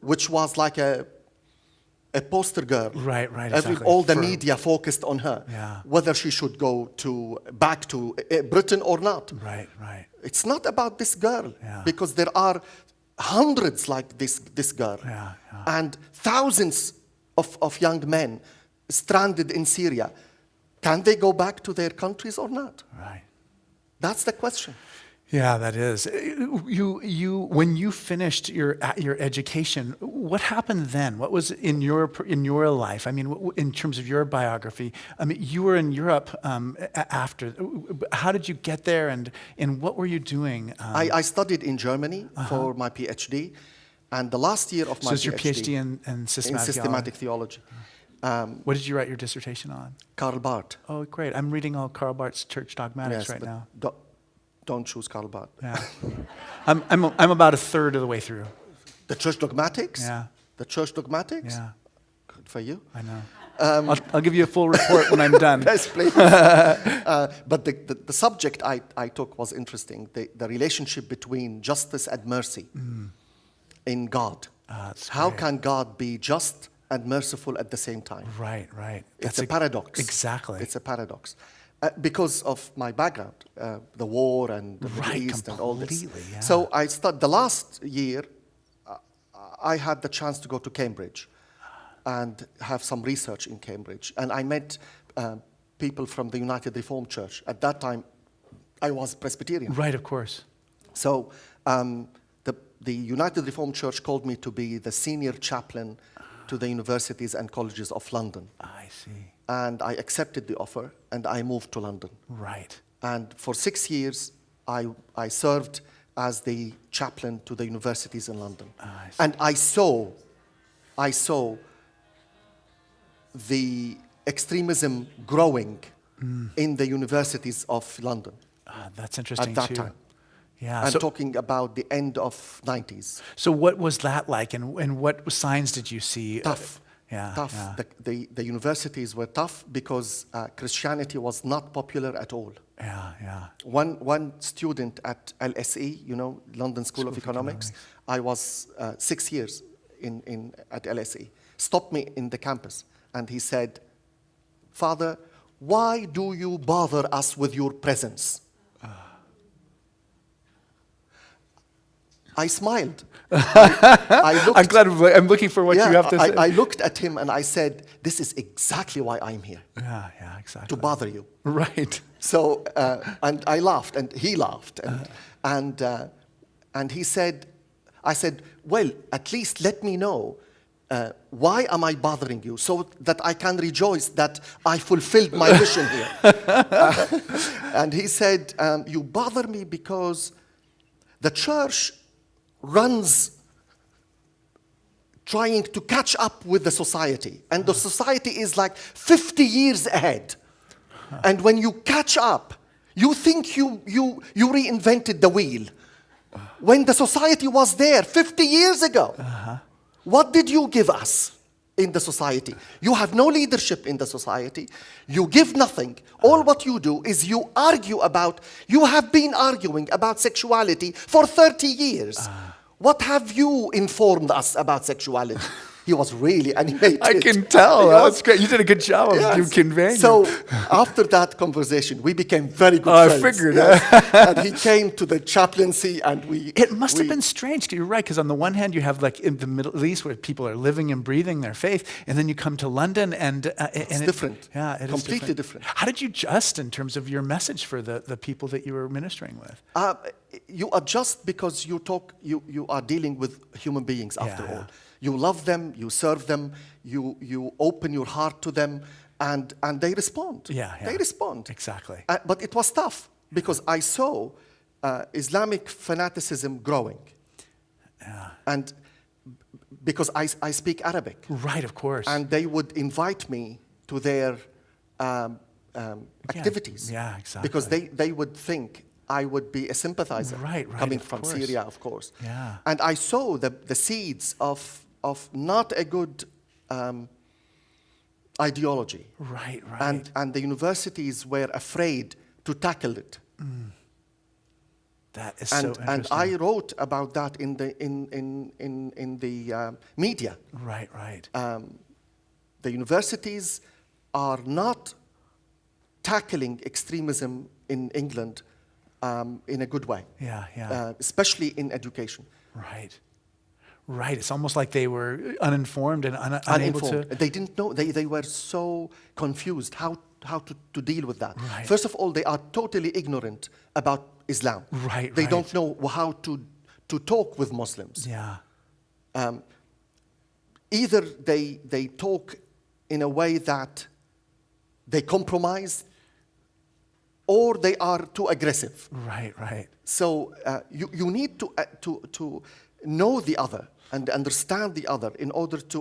Speaker 2: which was like a a poster girl.
Speaker 1: Right, exactly.
Speaker 2: All the media focused on her,
Speaker 1: Yeah.
Speaker 2: whether she should go back to Britain or not.
Speaker 1: Right.
Speaker 2: It's not about this girl,
Speaker 1: Yeah.
Speaker 2: because there are hundreds like this girl,
Speaker 1: Yeah.
Speaker 2: and thousands of young men stranded in Syria. Can they go back to their countries or not?
Speaker 1: Right.
Speaker 2: That's the question.
Speaker 1: Yeah, that is. When you finished your education, what happened then? What was in your life? I mean, in terms of your biography, I mean, you were in Europe after. How did you get there, and what were you doing?
Speaker 2: I studied in Germany for my PhD, and the last year of my
Speaker 1: So is your PhD
Speaker 2: in
Speaker 1: in systematic
Speaker 2: systematic theology.
Speaker 1: What did you write your dissertation on?
Speaker 2: Karl Barth.
Speaker 1: Oh, great. I'm reading all Karl Barth's Church Dogmatics right
Speaker 2: but
Speaker 1: now.
Speaker 2: Don't choose Karl Barth.
Speaker 1: Yeah. I'm about a third of the way through.
Speaker 2: The Church Dogmatics?
Speaker 1: Yeah.
Speaker 2: The Church Dogmatics?
Speaker 1: Yeah.
Speaker 2: Good for you.
Speaker 1: I know. I'll give you a full report when I'm done.
Speaker 2: Yes, please. But the subject I took was interesting, the relationship between justice and mercy in God.
Speaker 1: That's
Speaker 2: How
Speaker 1: great.
Speaker 2: can God be just and merciful at the same time?
Speaker 1: Right.
Speaker 2: It's a paradox.
Speaker 1: Exactly.
Speaker 2: It's a paradox. Because of my background, the war and the Middle East and all this.
Speaker 1: Completely, yeah.
Speaker 2: So I studied the last year, I had the chance to go to Cambridge and have some research in Cambridge. And I met people from the United Reformed Church. At that time, I was Presbyterian.
Speaker 1: Right, of course.
Speaker 2: So the United Reformed Church called me to be the senior chaplain to the universities and colleges of London.
Speaker 1: I see.
Speaker 2: And I accepted the offer, and I moved to London.
Speaker 1: Right.
Speaker 2: And for 6 years, I served as the chaplain to the universities in London.
Speaker 1: I see.
Speaker 2: And I saw the extremism growing in the universities of London
Speaker 1: That's interesting
Speaker 2: at that
Speaker 1: too.
Speaker 2: time.
Speaker 1: Yeah.
Speaker 2: I'm
Speaker 1: So,
Speaker 2: talking about the end of 90s.
Speaker 1: so what was that like, and what signs did you see?
Speaker 2: Tough.
Speaker 1: Yeah.
Speaker 2: The universities were tough because Christianity was not popular at all.
Speaker 1: Yeah.
Speaker 2: One student at LSE, London School of Economics, I was 6 years at LSE, stopped me in the campus, and he said, "Father, why do you bother us with your presence?" I smiled. I looked,
Speaker 1: I'm glad. I'm looking for what you have to say.
Speaker 2: I looked at him and I said, "This is exactly why I'm here,
Speaker 1: Yeah, exactly.
Speaker 2: to bother you."
Speaker 1: Right.
Speaker 2: So, and I laughed, and he laughed, and he said, I said, "Well, at least let me know why am I bothering you, so that I can rejoice that I fulfilled my mission here." And he said, "You bother me because the church runs trying to catch up with the society, and the society is like 50 years ahead. And when you catch up, you think you reinvented the wheel. When the society was there 50 years ago, what did you give us in the society? You have no leadership in the society. You give nothing. All what you do is you have been arguing about sexuality for 30 years. What have you informed us about sexuality?" He was really animated.
Speaker 1: I can tell.
Speaker 2: Yes.
Speaker 1: That's great. You did a good job of you conveying.
Speaker 2: So after that conversation, we became very good
Speaker 1: I
Speaker 2: friends.
Speaker 1: figured.
Speaker 2: And he came to the chaplaincy, and
Speaker 1: It must have been strange. 'Cause you're right, because on the one hand, you have like in the Middle East where people are living and breathing their faith, and then you come to London, and
Speaker 2: It's different.
Speaker 1: Yeah, it is
Speaker 2: Completely different.
Speaker 1: How did you adjust in terms of your message for the people that you were ministering with?
Speaker 2: You adjust because you are dealing with human beings after
Speaker 1: Yeah.
Speaker 2: all. You love them, you serve them, you open your heart to them, and they respond.
Speaker 1: Yeah.
Speaker 2: They respond.
Speaker 1: Exactly.
Speaker 2: But it was tough because I saw Islamic fanaticism growing.
Speaker 1: Yeah.
Speaker 2: And because I speak Arabic.
Speaker 1: Right, of course.
Speaker 2: And they would invite me to their activities.
Speaker 1: Yeah, exactly.
Speaker 2: Because they would think I would be a sympathizer.
Speaker 1: Right,
Speaker 2: coming
Speaker 1: of
Speaker 2: from
Speaker 1: course.
Speaker 2: Syria, of course.
Speaker 1: Yeah.
Speaker 2: And I saw the seeds of not a good ideology.
Speaker 1: Right.
Speaker 2: And the universities were afraid to tackle it.
Speaker 1: That is so interesting.
Speaker 2: And I wrote about that in the media.
Speaker 1: Right.
Speaker 2: the universities are not tackling extremism in England in a good way,
Speaker 1: Yeah.
Speaker 2: especially in education.
Speaker 1: Right. Right. It's almost like they were uninformed and unable to.
Speaker 2: Uninformed. They didn't know. They were so confused how to deal with that.
Speaker 1: Right.
Speaker 2: First of all, they are totally ignorant about Islam.
Speaker 1: Right,
Speaker 2: They
Speaker 1: right.
Speaker 2: don't know how to talk with Muslims.
Speaker 1: Yeah.
Speaker 2: Either they talk in a way that they compromise, or they are too aggressive.
Speaker 1: Right.
Speaker 2: So you need to know the other and understand the other in order to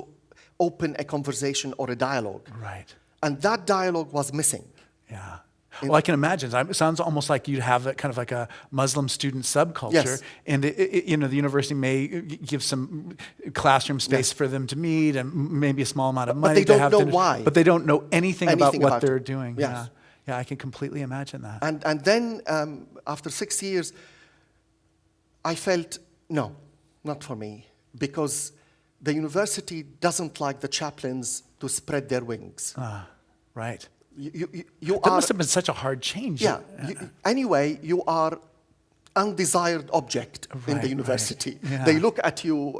Speaker 2: open a conversation or a dialogue.
Speaker 1: Right.
Speaker 2: And that dialogue was missing.
Speaker 1: Yeah. Well, I can imagine. It sounds almost like you'd have kind of like a Muslim student subculture,
Speaker 2: Yes.
Speaker 1: and the university may give some classroom space for them to meet, and maybe a small amount of money.
Speaker 2: they
Speaker 1: to
Speaker 2: don't
Speaker 1: have
Speaker 2: know
Speaker 1: dinners,
Speaker 2: why.
Speaker 1: But they don't know anything about what
Speaker 2: about
Speaker 1: they're
Speaker 2: it.
Speaker 1: doing.
Speaker 2: Yes.
Speaker 1: Yeah, I can completely imagine that.
Speaker 2: And then after 6 years, I felt, no, not for me, because the university doesn't like the chaplains to spread their wings.
Speaker 1: Right.
Speaker 2: You
Speaker 1: That
Speaker 2: are,
Speaker 1: must have been such a hard change.
Speaker 2: yeah. Anyway, you are undesired object in
Speaker 1: Right,
Speaker 2: the university.
Speaker 1: right. Yeah.
Speaker 2: They look at you.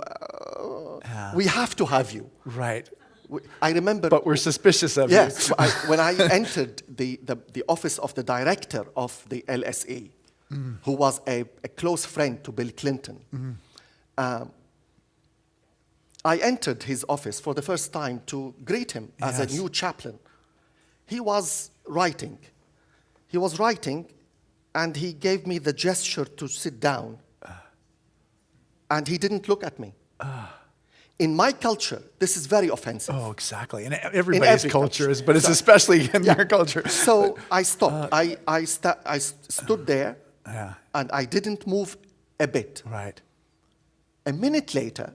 Speaker 2: We have to have you.
Speaker 1: Right.
Speaker 2: I remember.
Speaker 1: But we're suspicious of
Speaker 2: Yes,
Speaker 1: you.
Speaker 2: when I entered the office of the director of the LSE, who was a close friend to Bill Clinton, I entered his office for the first time to greet him as a
Speaker 1: Yes.
Speaker 2: new chaplain. He was writing. He was writing, and he gave me the gesture to sit down. And he didn't look at me. In my culture, this is very offensive.
Speaker 1: Oh, exactly. And everybody's
Speaker 2: every
Speaker 1: culture
Speaker 2: culture.
Speaker 1: is, but it's
Speaker 2: So-
Speaker 1: especially in your culture.
Speaker 2: So I stopped. I stood there,
Speaker 1: Yeah.
Speaker 2: and I didn't move a bit.
Speaker 1: Right.
Speaker 2: A minute later,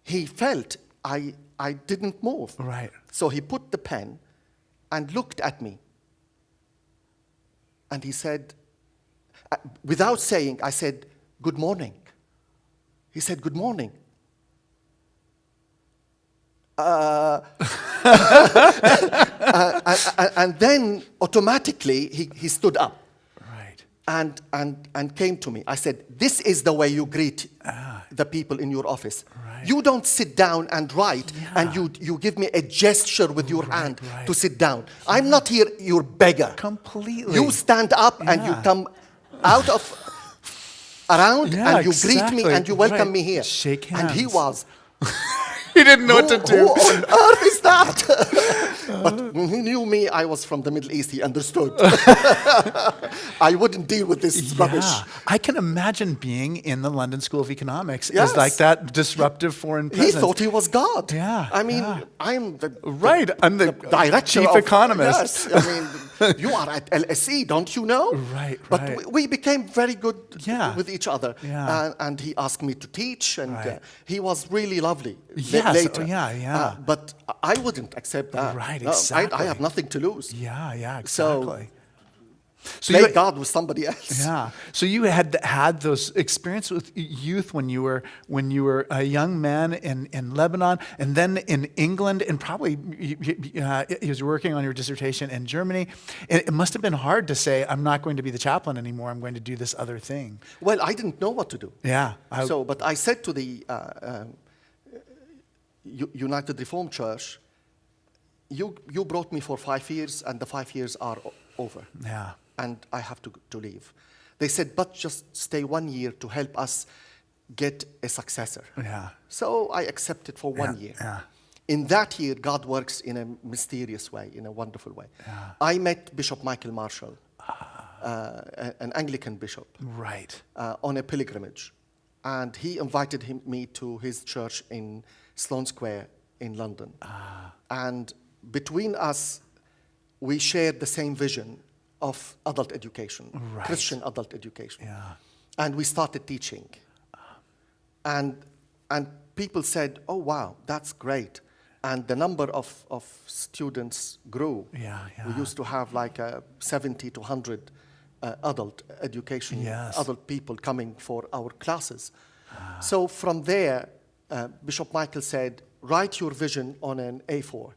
Speaker 2: he felt I didn't move.
Speaker 1: Right.
Speaker 2: So he put the pen and looked at me. And he said, without saying, I said, "Good morning." He said, "Good morning." And then automatically he stood up
Speaker 1: Right.
Speaker 2: and came to me. I said, "This is the way you greet the people in your office.
Speaker 1: Right.
Speaker 2: You don't sit down and write, and
Speaker 1: Yeah.
Speaker 2: you give me a gesture with your hand
Speaker 1: right.
Speaker 2: to sit down. I'm not here, your beggar.
Speaker 1: Completely.
Speaker 2: You stand up and you
Speaker 1: Yeah.
Speaker 2: come out of around
Speaker 1: Yeah,
Speaker 2: and you greet
Speaker 1: exactly.
Speaker 2: me and you welcome
Speaker 1: Right.
Speaker 2: me here."
Speaker 1: Shake
Speaker 2: And he
Speaker 1: hands.
Speaker 2: was,
Speaker 1: He didn't know what to
Speaker 2: who
Speaker 1: do.
Speaker 2: on earth is that? But when he knew me, I was from the Middle East. He understood. I wouldn't deal with this rubbish.
Speaker 1: Yeah. I can imagine being in the London School of Economics
Speaker 2: Yes.
Speaker 1: as like that disruptive foreign
Speaker 2: He
Speaker 1: presence.
Speaker 2: thought he was God.
Speaker 1: Yeah,
Speaker 2: I mean,
Speaker 1: yeah.
Speaker 2: I'm the
Speaker 1: Right, I'm the
Speaker 2: director
Speaker 1: chief
Speaker 2: of-
Speaker 1: economist.
Speaker 2: Yes, I mean, you are at LSE, don't you know?
Speaker 1: Right,
Speaker 2: But
Speaker 1: right.
Speaker 2: we became very good
Speaker 1: Yeah.
Speaker 2: with each other.
Speaker 1: Yeah.
Speaker 2: And he asked me to teach, and
Speaker 1: Right.
Speaker 2: he was really lovely.
Speaker 1: Yes,
Speaker 2: Later.
Speaker 1: yeah.
Speaker 2: But I wouldn't accept that.
Speaker 1: Right,
Speaker 2: No,
Speaker 1: exactly.
Speaker 2: I have nothing to lose.
Speaker 1: Yeah,
Speaker 2: So-
Speaker 1: exactly. So
Speaker 2: Play
Speaker 1: you,
Speaker 2: God with somebody else.
Speaker 1: yeah. So you had those experiences with youth when you were a young man in Lebanon, and then in England, and probably you was working on your dissertation in Germany. And it must have been hard to say, "I'm not going to be the chaplain anymore. I'm going to do this other thing."
Speaker 2: Well, I didn't know what to do.
Speaker 1: Yeah.
Speaker 2: But I said to the United Reformed Church, you brought me for 5 years, and the 5 years are over.
Speaker 1: Yeah.
Speaker 2: And I have to leave. They said, "But just stay 1 year to help us get a successor."
Speaker 1: Yeah.
Speaker 2: So I accepted for 1
Speaker 1: Yeah,
Speaker 2: year.
Speaker 1: yeah.
Speaker 2: In that year, God works in a mysterious way, in a wonderful way.
Speaker 1: Yeah.
Speaker 2: I met Bishop Michael Marshall, an Anglican bishop,
Speaker 1: Right.
Speaker 2: on a pilgrimage. And he invited me to his church in Sloane Square in London. And between us, we shared the same vision of adult education,
Speaker 1: Right.
Speaker 2: Christian adult education.
Speaker 1: Yeah.
Speaker 2: And we started teaching. And people said, "Oh, wow, that's great." And the number of students grew.
Speaker 1: Yeah.
Speaker 2: We used to have like 70 to 100 adult education,
Speaker 1: Yes.
Speaker 2: adult people coming for our classes. So from there, Bishop Michael said, write your vision on an A4,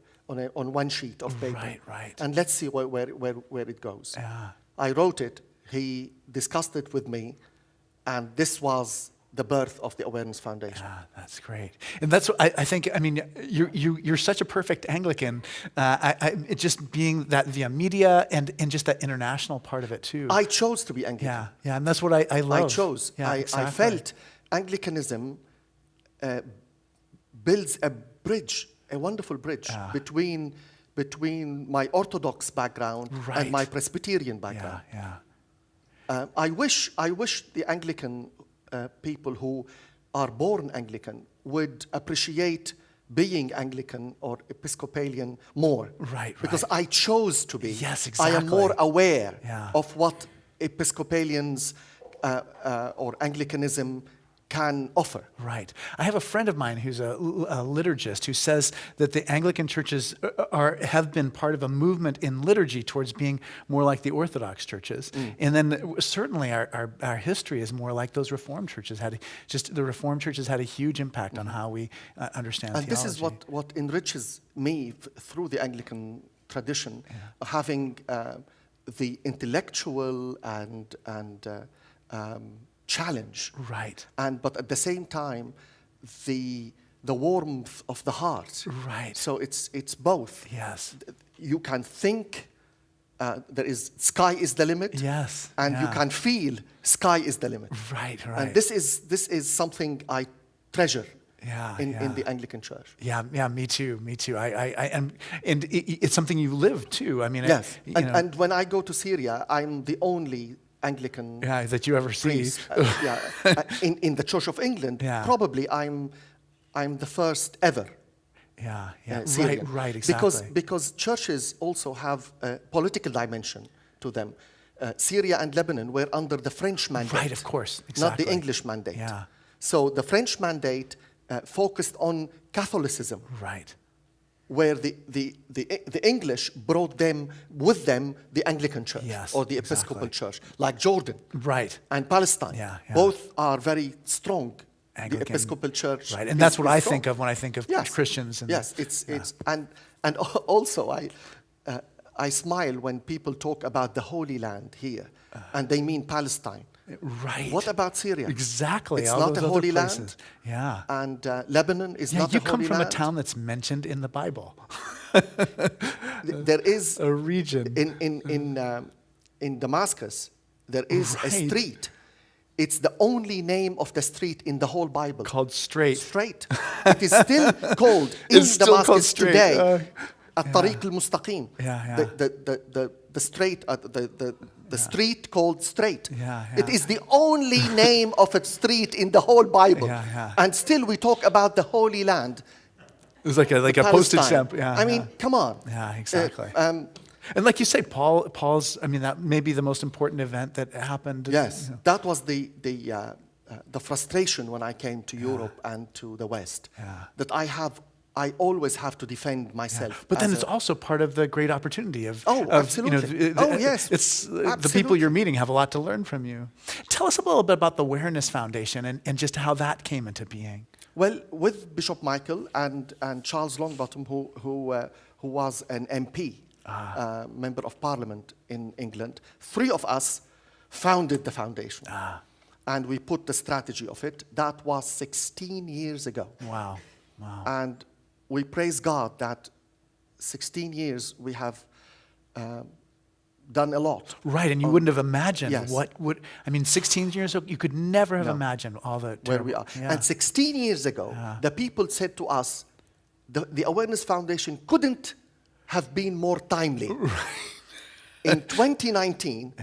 Speaker 2: on one sheet of paper.
Speaker 1: Right.
Speaker 2: And let's see where it goes.
Speaker 1: Yeah.
Speaker 2: I wrote it. He discussed it with me. And this was the birth of the Awareness Foundation.
Speaker 1: Yeah, that's great. And that's what I think, I mean, you're such a perfect Anglican. It just being that via media and just that international part of it too.
Speaker 2: I chose to be Anglican.
Speaker 1: Yeah, and that's what I love.
Speaker 2: I chose.
Speaker 1: Yeah,
Speaker 2: I
Speaker 1: exactly.
Speaker 2: felt Anglicanism builds a bridge, a wonderful bridge between my Orthodox background
Speaker 1: Right.
Speaker 2: and my Presbyterian background.
Speaker 1: Yeah.
Speaker 2: I wish the Anglican people who are born Anglican would appreciate being Anglican or Episcopalian more.
Speaker 1: Right.
Speaker 2: Because I chose to be.
Speaker 1: Yes,
Speaker 2: I am more
Speaker 1: exactly.
Speaker 2: aware
Speaker 1: Yeah.
Speaker 2: of what Episcopalians or Anglicanism can offer.
Speaker 1: Right. I have a friend of mine who's a liturgist who says that the Anglican churches have been part of a movement in liturgy towards being more like the Orthodox churches. And then certainly our history is more like those Reformed churches. The Reformed churches had a huge impact on how we understand
Speaker 2: And
Speaker 1: theology.
Speaker 2: this is what enriches me through the Anglican tradition, having the intellectual and challenge,
Speaker 1: Right.
Speaker 2: but at the same time, the warmth of the heart.
Speaker 1: Right.
Speaker 2: So it's both.
Speaker 1: Yes.
Speaker 2: You can think sky is the limit.
Speaker 1: Yes.
Speaker 2: And you
Speaker 1: Yeah.
Speaker 2: can feel sky is the limit.
Speaker 1: Right.
Speaker 2: And this is something I treasure.
Speaker 1: Yeah,
Speaker 2: in
Speaker 1: yeah.
Speaker 2: the Anglican Church.
Speaker 1: Yeah, me too. And it's something you live too. I mean,
Speaker 2: Yes,
Speaker 1: you know,
Speaker 2: and when I go to Syria, I'm the only Anglican
Speaker 1: yeah, that you ever see.
Speaker 2: priest. In the Church of England,
Speaker 1: Yeah.
Speaker 2: probably I'm the first ever.
Speaker 1: Yeah.
Speaker 2: Syrian.
Speaker 1: Right, exactly.
Speaker 2: Because churches also have a political dimension to them. Syria and Lebanon were under the French mandate.
Speaker 1: Right, of course,
Speaker 2: Not
Speaker 1: exactly.
Speaker 2: the English mandate.
Speaker 1: Yeah.
Speaker 2: So the French mandate focused on Catholicism,
Speaker 1: Right.
Speaker 2: where the English brought with them the Anglican Church
Speaker 1: Yes,
Speaker 2: or the Episcopal Church, like Jordan
Speaker 1: Right.
Speaker 2: and Palestine.
Speaker 1: Yeah.
Speaker 2: Both are very strong.
Speaker 1: Anglican.
Speaker 2: The Episcopal Church,
Speaker 1: Right, and that's what
Speaker 2: is
Speaker 1: I
Speaker 2: strong.
Speaker 1: think of when I think of Christians. And
Speaker 2: Yes, it's and also I smile when people talk about the Holy Land here, and they mean Palestine.
Speaker 1: Right.
Speaker 2: What about Syria?
Speaker 1: Exactly.
Speaker 2: It's
Speaker 1: all
Speaker 2: not
Speaker 1: those
Speaker 2: a
Speaker 1: other
Speaker 2: Holy
Speaker 1: places.
Speaker 2: land.
Speaker 1: Yeah.
Speaker 2: And Lebanon is
Speaker 1: Yeah,
Speaker 2: not
Speaker 1: you
Speaker 2: a
Speaker 1: come
Speaker 2: holy
Speaker 1: from
Speaker 2: land.
Speaker 1: a town that's mentioned in the Bible.
Speaker 2: There is
Speaker 1: A region.
Speaker 2: in Damascus. There is a
Speaker 1: Right.
Speaker 2: street. It's the only name of the street in the whole Bible.
Speaker 1: Called Straight.
Speaker 2: Straight. It is still called in
Speaker 1: It's still called
Speaker 2: Damascus
Speaker 1: Straight.
Speaker 2: today. At-Tariq al-Mustaqim.
Speaker 1: Yeah.
Speaker 2: The straight, the street called Straight.
Speaker 1: Yeah.
Speaker 2: It is the only name of a street in the whole Bible.
Speaker 1: Yeah.
Speaker 2: And still we talk about the Holy Land.
Speaker 1: It was like a postage
Speaker 2: Palestine.
Speaker 1: stamp. Yeah.
Speaker 2: I mean, come on.
Speaker 1: Yeah, exactly.
Speaker 2: Uh,
Speaker 1: and like you say, Paul's. I mean, that may be the most important event that happened.
Speaker 2: Yes,
Speaker 1: you know.
Speaker 2: that was the frustration when I came to Europe and to the West.
Speaker 1: Yeah.
Speaker 2: That I always have to defend myself.
Speaker 1: But then
Speaker 2: as
Speaker 1: it's also part of the great opportunity of.
Speaker 2: Oh, absolutely. Oh, yes.
Speaker 1: It's the people
Speaker 2: Absolutely.
Speaker 1: you're meeting have a lot to learn from you. Tell us a little bit about the Awareness Foundation and just how that came into being.
Speaker 2: Well, with Bishop Michael and Charles Longbottom, who was an MP, member of Parliament in England, three of us founded the foundation. And we put the strategy of it. That was 16 years ago.
Speaker 1: Wow.
Speaker 2: And we praise God that 16 years we have done a lot.
Speaker 1: Right, and you wouldn't have imagined
Speaker 2: Yes.
Speaker 1: what would. I mean, 16 years ago, you could never have
Speaker 2: No.
Speaker 1: imagined all the.
Speaker 2: Where we are.
Speaker 1: Yeah.
Speaker 2: And 16 years ago, the people said to us, the Awareness Foundation couldn't have been more timely. In 2019,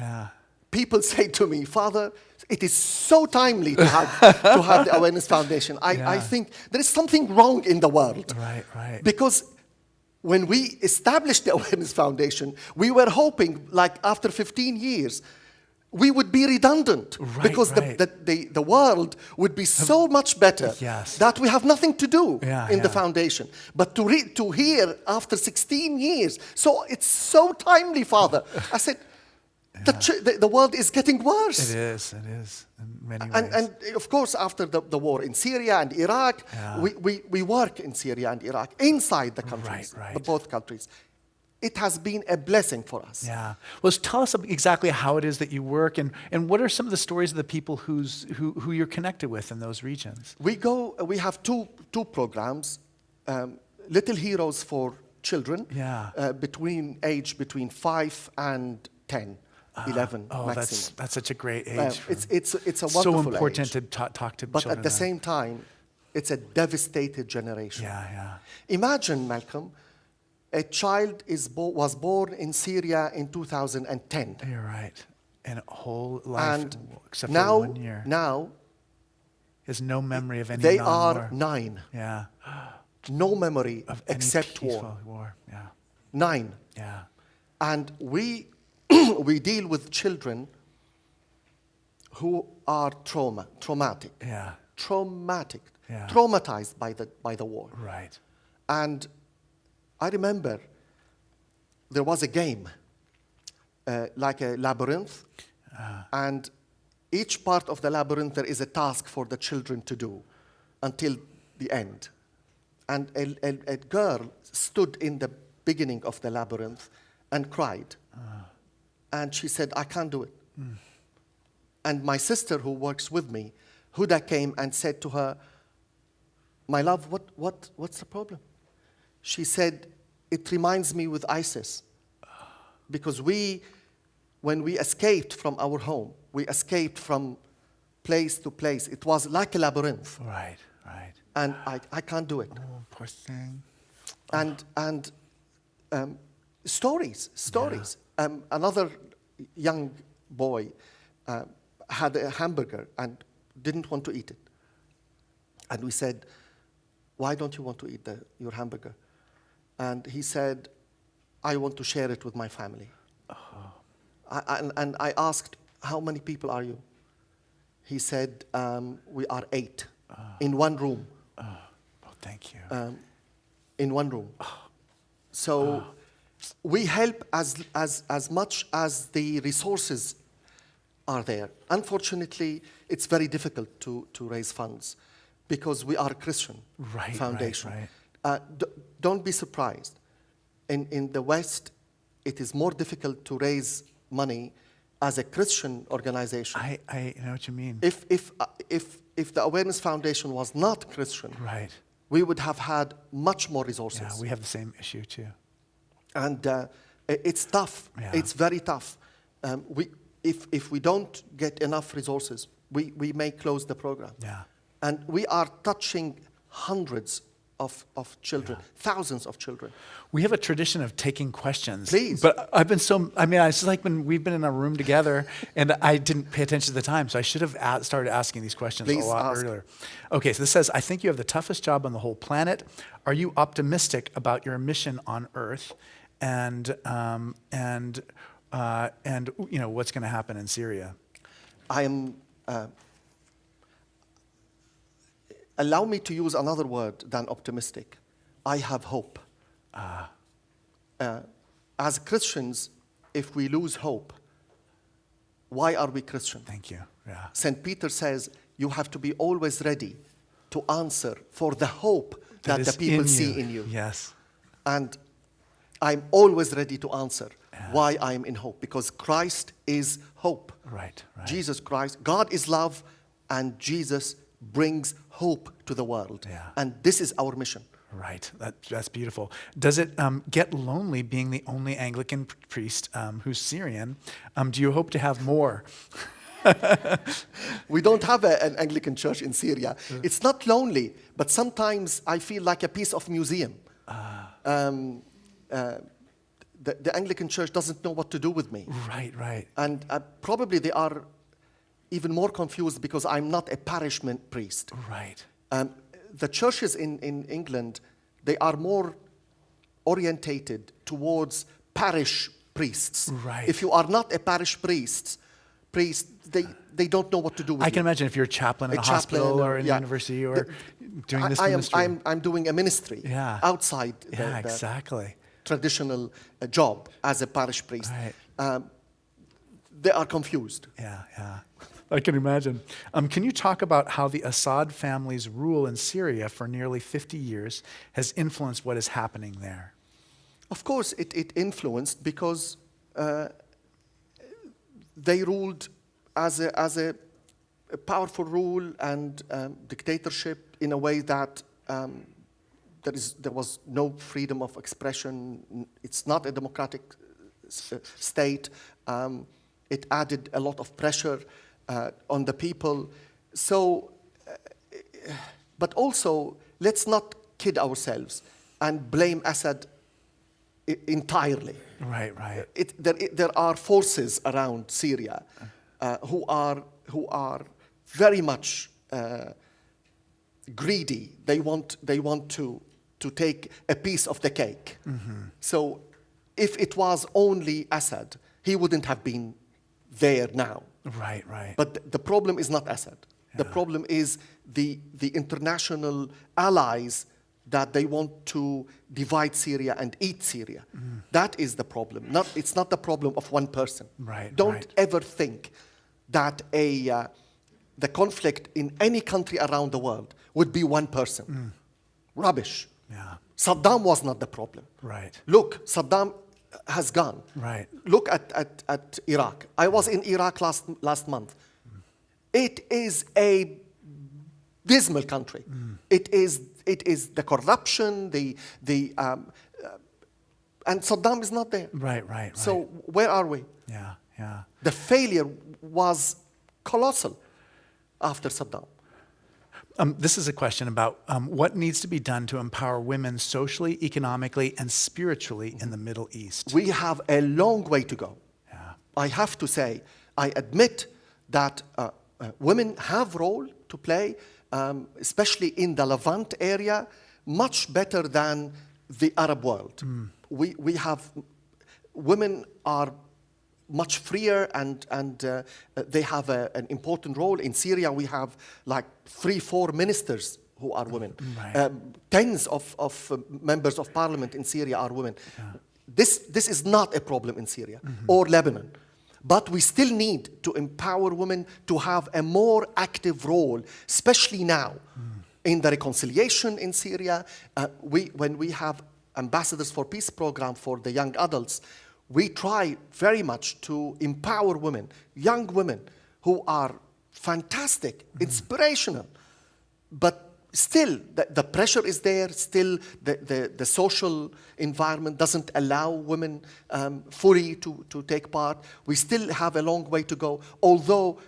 Speaker 2: people say to me, Father, it is so timely to have the Awareness Foundation. I think there is something wrong in the world.
Speaker 1: Right.
Speaker 2: Because when we established the Awareness Foundation, we were hoping, like after 15 years, we would be redundant.
Speaker 1: Right,
Speaker 2: because
Speaker 1: right.
Speaker 2: the world would be so much better
Speaker 1: Yes.
Speaker 2: that we have nothing to do in the
Speaker 1: Yeah.
Speaker 2: foundation. But to hear after 16 years, so it's so timely, Father. I said, The world is getting worse.
Speaker 1: It is in many ways.
Speaker 2: And of course, after the war in Syria and Iraq,
Speaker 1: Yeah.
Speaker 2: we work in Syria and Iraq, inside the countries,
Speaker 1: right.
Speaker 2: both countries. It has been a blessing for us.
Speaker 1: Yeah. Well, tell us exactly how it is that you work, and what are some of the stories of the people who you're connected with in those regions?
Speaker 2: We have two programs, Little Heroes for children,
Speaker 1: Yeah.
Speaker 2: between 5 and 10, 11
Speaker 1: Oh,
Speaker 2: maximum.
Speaker 1: that's such a great age.
Speaker 2: It's a wonderful
Speaker 1: so important
Speaker 2: age.
Speaker 1: to talk to
Speaker 2: But
Speaker 1: children.
Speaker 2: at the same time, it's a devastated generation.
Speaker 1: Yeah.
Speaker 2: Imagine, Malcolm, a child was born in Syria in 2010.
Speaker 1: You're right. And a whole life,
Speaker 2: And
Speaker 1: except
Speaker 2: now,
Speaker 1: for 1 year.
Speaker 2: now
Speaker 1: He has no memory of any
Speaker 2: they
Speaker 1: non-war.
Speaker 2: are 9.
Speaker 1: Yeah.
Speaker 2: No memory
Speaker 1: Of any
Speaker 2: except
Speaker 1: peaceful
Speaker 2: war.
Speaker 1: Yeah.
Speaker 2: 9.
Speaker 1: Yeah.
Speaker 2: And we deal with children who are traumatic,
Speaker 1: Yeah.
Speaker 2: traumatized by the war.
Speaker 1: Right.
Speaker 2: And I remember there was a game, like a labyrinth, and each part of the labyrinth there is a task for the children to do until the end. And a girl stood in the beginning of the labyrinth and cried. And she said, I can't do it. And my sister, who works with me, Huda, came and said to her, my love, what's the problem? She said, it reminds me with ISIS. Because when we escaped from our home, we escaped from place to place. It was like a labyrinth.
Speaker 1: Right.
Speaker 2: And I can't do it.
Speaker 1: Oh, poor thing.
Speaker 2: And stories. Another young boy had a hamburger and didn't want to eat it. And we said, why don't you want to eat your hamburger? And he said, I want to share it with my family. And I asked, how many people are you? He said, we are 8 in one room.
Speaker 1: Oh, thank you.
Speaker 2: In one room. So we help as much as the resources are there. Unfortunately, it's very difficult to raise funds because we are a Christian foundation.
Speaker 1: Right.
Speaker 2: Don't be surprised. In the West, it is more difficult to raise money as a Christian organization.
Speaker 1: I know what you mean.
Speaker 2: If the Awareness Foundation was not Christian,
Speaker 1: Right.
Speaker 2: we would have had much more resources.
Speaker 1: Yeah, we have the same issue too.
Speaker 2: And it's tough.
Speaker 1: Yeah.
Speaker 2: It's very tough. If we don't get enough resources, we may close the program.
Speaker 1: Yeah.
Speaker 2: And we are touching hundreds of children, thousands of children.
Speaker 1: We have a tradition of taking questions.
Speaker 2: Please.
Speaker 1: But it's like when we've been in a room together and I didn't pay attention to the time, so I should have started asking these questions
Speaker 2: Please
Speaker 1: a lot
Speaker 2: ask.
Speaker 1: earlier. Okay, so this says, I think you have the toughest job on the whole planet. Are you optimistic about your mission on Earth and what's going to happen in Syria?
Speaker 2: I am. Allow me to use another word than optimistic. I have hope. As Christians, if we lose hope, why are we Christian?
Speaker 1: Thank you. Yeah.
Speaker 2: St. Peter says you have to be always ready to answer for the hope that the
Speaker 1: is
Speaker 2: people
Speaker 1: in
Speaker 2: see
Speaker 1: you.
Speaker 2: in you.
Speaker 1: Yes.
Speaker 2: And I'm always ready to answer why I'm in hope, because Christ is hope.
Speaker 1: Right.
Speaker 2: Jesus Christ, God is love, and Jesus brings hope to the world.
Speaker 1: Yeah.
Speaker 2: And this is our mission.
Speaker 1: Right. That's beautiful. Does it get lonely being the only Anglican priest who's Syrian? Do you hope to have more?
Speaker 2: We don't have an Anglican church in Syria. It's not lonely, but sometimes I feel like a piece of museum. The Anglican church doesn't know what to do with me.
Speaker 1: Right.
Speaker 2: And probably they are even more confused because I'm not a parish priest.
Speaker 1: Right.
Speaker 2: The churches in England, they are more orientated towards parish priests.
Speaker 1: Right.
Speaker 2: If you are not a parish priest, they don't know what to do with
Speaker 1: I
Speaker 2: you.
Speaker 1: can imagine if you're a chaplain in a hospital or in a university or doing this ministry.
Speaker 2: I'm doing a ministry outside
Speaker 1: exactly.
Speaker 2: traditional job as a parish priest.
Speaker 1: Right.
Speaker 2: they are confused.
Speaker 1: Yeah, yeah. I can imagine. Can you talk about how the Assad family's rule in Syria for nearly 50 years has influenced what is happening there?
Speaker 2: Of course, it influenced because they ruled as a powerful rule and dictatorship in a way that there was no freedom of expression. It's not a democratic state. It added a lot of pressure on the people. So, but also, let's not kid ourselves and blame Assad entirely.
Speaker 1: Right, right.
Speaker 2: There are forces around Syria who are very much greedy. They want to take a piece of the cake. So if it was only Assad, he wouldn't have been there now.
Speaker 1: Right, right.
Speaker 2: But the problem is not Assad. The problem is the international allies that they want to divide Syria and eat Syria. That is the problem. It's not the problem of one person.
Speaker 1: Right,
Speaker 2: Don't
Speaker 1: right.
Speaker 2: ever think that the conflict in any country around the world would be one person. Rubbish.
Speaker 1: Yeah.
Speaker 2: Saddam was not the problem.
Speaker 1: Right.
Speaker 2: Look, Saddam has gone.
Speaker 1: Right.
Speaker 2: Look at Iraq. I was in Iraq last month. It is a dismal country. It is the corruption, and Saddam is not there.
Speaker 1: Right, right, right.
Speaker 2: So where are we?
Speaker 1: yeah, yeah.
Speaker 2: The failure was colossal after Saddam.
Speaker 1: This is a question about what needs to be done to empower women socially, economically, and spiritually in the Middle East.
Speaker 2: We have a long way to go.
Speaker 1: Yeah.
Speaker 2: I have to say, I admit that women have a role to play, especially in the Levant area, much better than the Arab world. We have, women are much freer and they have an important role. In Syria, we have like 3-4 ministers who are women.
Speaker 1: Right.
Speaker 2: Tens of members of parliament in Syria are women. Yeah. This is not a problem in Syria or Lebanon. But we still need to empower women to have a more active role, especially now in the reconciliation in Syria. When we have ambassadors for peace program for the young adults, we try very much to empower women, young women who are fantastic, inspirational, but still the pressure is there, still the social environment doesn't allow women fully to take part. We still have a long way to go, although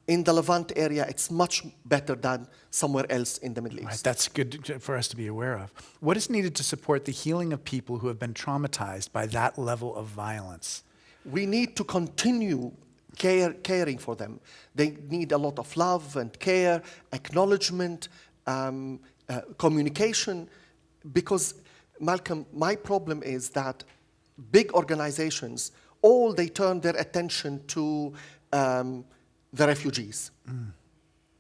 Speaker 2: in the Levant area it's much better than somewhere else in the Middle East.
Speaker 1: Right, that's good for us to be aware of. What is needed to support the healing of people who have been traumatized by that level of violence?
Speaker 2: We need to continue caring for them. They need a lot of love and care, acknowledgement, communication, because, Malcolm, my problem is that big organizations, all they turn their attention to the refugees.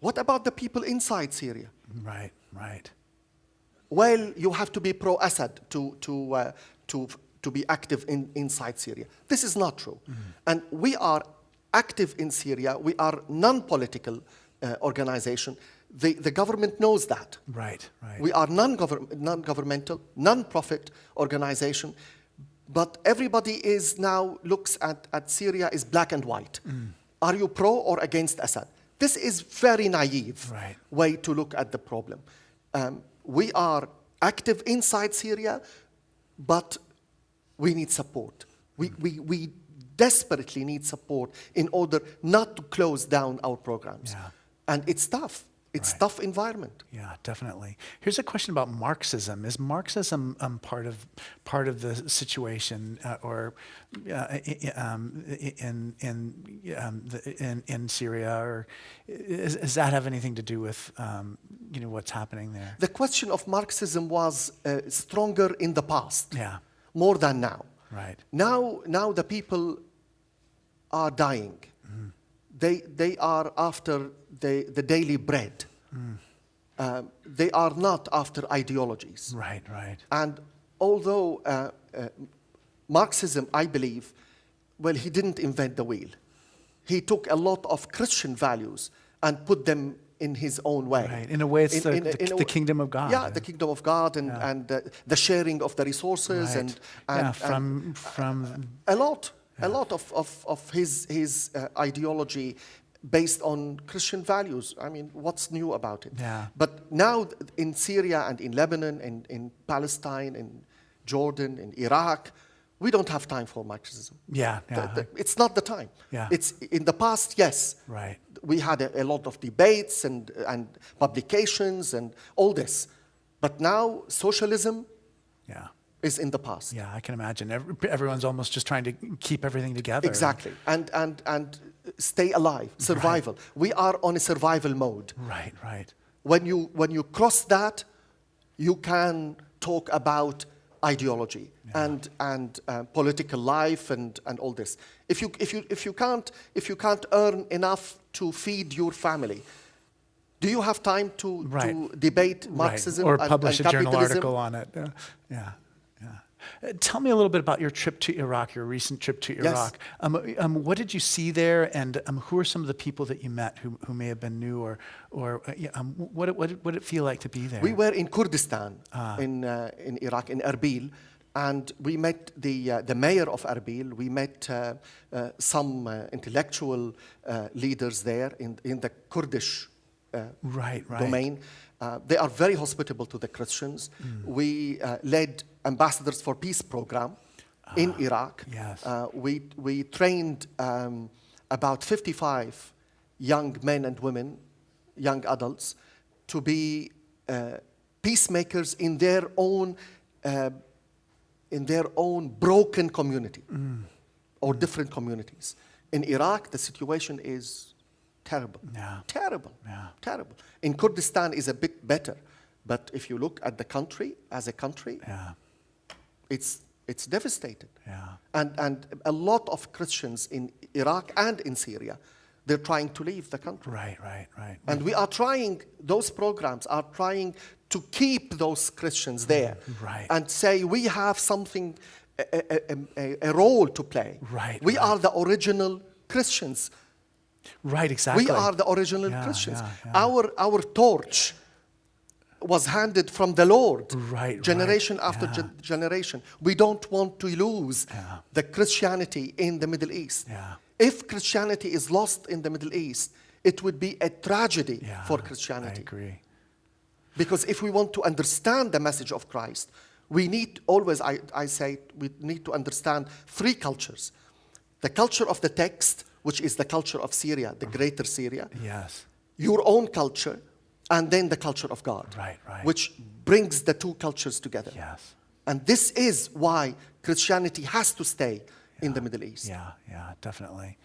Speaker 2: What about the people inside Syria?
Speaker 1: Right, right.
Speaker 2: Well, you have to be pro-Assad to be active inside Syria. This is not true. And we are active in Syria. We are non-political organization. The government knows that.
Speaker 1: Right, right.
Speaker 2: We are non-governmental, non-profit organization, but everybody is now looks at Syria as black and white. Are you pro or against Assad? This is very naive way to look at the problem. We are active inside Syria, but we need support. We desperately need support in order not to close down our programs.
Speaker 1: Yeah.
Speaker 2: And it's tough. It's tough environment.
Speaker 1: Yeah, definitely. Here's a question about Marxism. Is Marxism part of the situation, or in Syria, or does that have anything to do with what's happening there?
Speaker 2: The question of Marxism was stronger in the past, more than now.
Speaker 1: Right.
Speaker 2: Now the people are dying. They are after the daily bread. They are not after ideologies.
Speaker 1: Right, right.
Speaker 2: And although Marxism, I believe, well, he didn't invent the wheel. he took a lot of Christian values and put them in his own way.
Speaker 1: Right. In a way, it's the kingdom of God.
Speaker 2: Yeah, the kingdom of God and the sharing of the resources
Speaker 1: Right.
Speaker 2: and
Speaker 1: from
Speaker 2: a lot of his ideology based on Christian values. I mean, what's new about it?
Speaker 1: Yeah.
Speaker 2: But now in Syria and in Lebanon and in Palestine and Jordan and Iraq, we don't have time for Marxism.
Speaker 1: yeah.
Speaker 2: It's not the time.
Speaker 1: Yeah.
Speaker 2: It's in the past, yes.
Speaker 1: Right.
Speaker 2: We had a lot of debates and publications and all this. But now socialism
Speaker 1: Yeah.
Speaker 2: is in the past.
Speaker 1: Yeah, I can imagine. Everyone's almost just trying to keep everything together.
Speaker 2: Exactly. And stay alive, survival. We are on a survival mode.
Speaker 1: Right, right.
Speaker 2: When you cross that, you can talk about ideology and political life and all this. If you can't earn enough to feed your family, do you have time to debate Marxism
Speaker 1: or
Speaker 2: and
Speaker 1: publish a journal
Speaker 2: capitalism?
Speaker 1: article on it? Yeah. Tell me a little bit about your trip to Iraq, your recent trip to
Speaker 2: Yes.
Speaker 1: Iraq. What did you see there, and who are some of the people that you met who may have been new, or what did it feel like to be there?
Speaker 2: We were in Kurdistan, in Iraq, in Erbil, and we met the mayor of Erbil. We met some intellectual leaders there in the Kurdish
Speaker 1: right.
Speaker 2: domain. They are very hospitable to the Christians. We led Ambassadors for Peace program in Iraq.
Speaker 1: Yes.
Speaker 2: We trained about 55 young men and women, young adults, to be peacemakers in their own broken community or different communities. In Iraq, the situation is terrible.
Speaker 1: Yeah.
Speaker 2: Terrible.
Speaker 1: Yeah.
Speaker 2: Terrible. In Kurdistan is a bit better, but if you look at the country as a country,
Speaker 1: Yeah.
Speaker 2: it's devastated.
Speaker 1: Yeah.
Speaker 2: And a lot of Christians in Iraq and in Syria, they're trying to leave the country.
Speaker 1: Right.
Speaker 2: And we are trying, those programs are trying to keep those Christians there.
Speaker 1: Right.
Speaker 2: And say we have something, a role to play.
Speaker 1: Right,
Speaker 2: We
Speaker 1: right.
Speaker 2: are the original Christians.
Speaker 1: Right, exactly.
Speaker 2: We are the original
Speaker 1: Yeah,
Speaker 2: Christians.
Speaker 1: yeah.
Speaker 2: Our torch was handed from the Lord,
Speaker 1: Right,
Speaker 2: generation
Speaker 1: right,
Speaker 2: after
Speaker 1: yeah.
Speaker 2: generation. We don't want to lose
Speaker 1: Yeah.
Speaker 2: the Christianity in the Middle East.
Speaker 1: Yeah.
Speaker 2: If Christianity is lost in the Middle East, it would be a tragedy
Speaker 1: Yeah,
Speaker 2: for Christianity.
Speaker 1: I agree.
Speaker 2: Because if we want to understand the message of Christ, we need always, I say, we need to understand three cultures. The culture of the text, which is the culture of Syria, the greater Syria.
Speaker 1: Yes.
Speaker 2: Your own culture, and then the culture of God.
Speaker 1: Right.
Speaker 2: Which brings the two cultures together.
Speaker 1: Yes.
Speaker 2: And this is why Christianity has to stay in the Middle East.
Speaker 1: Yeah, definitely.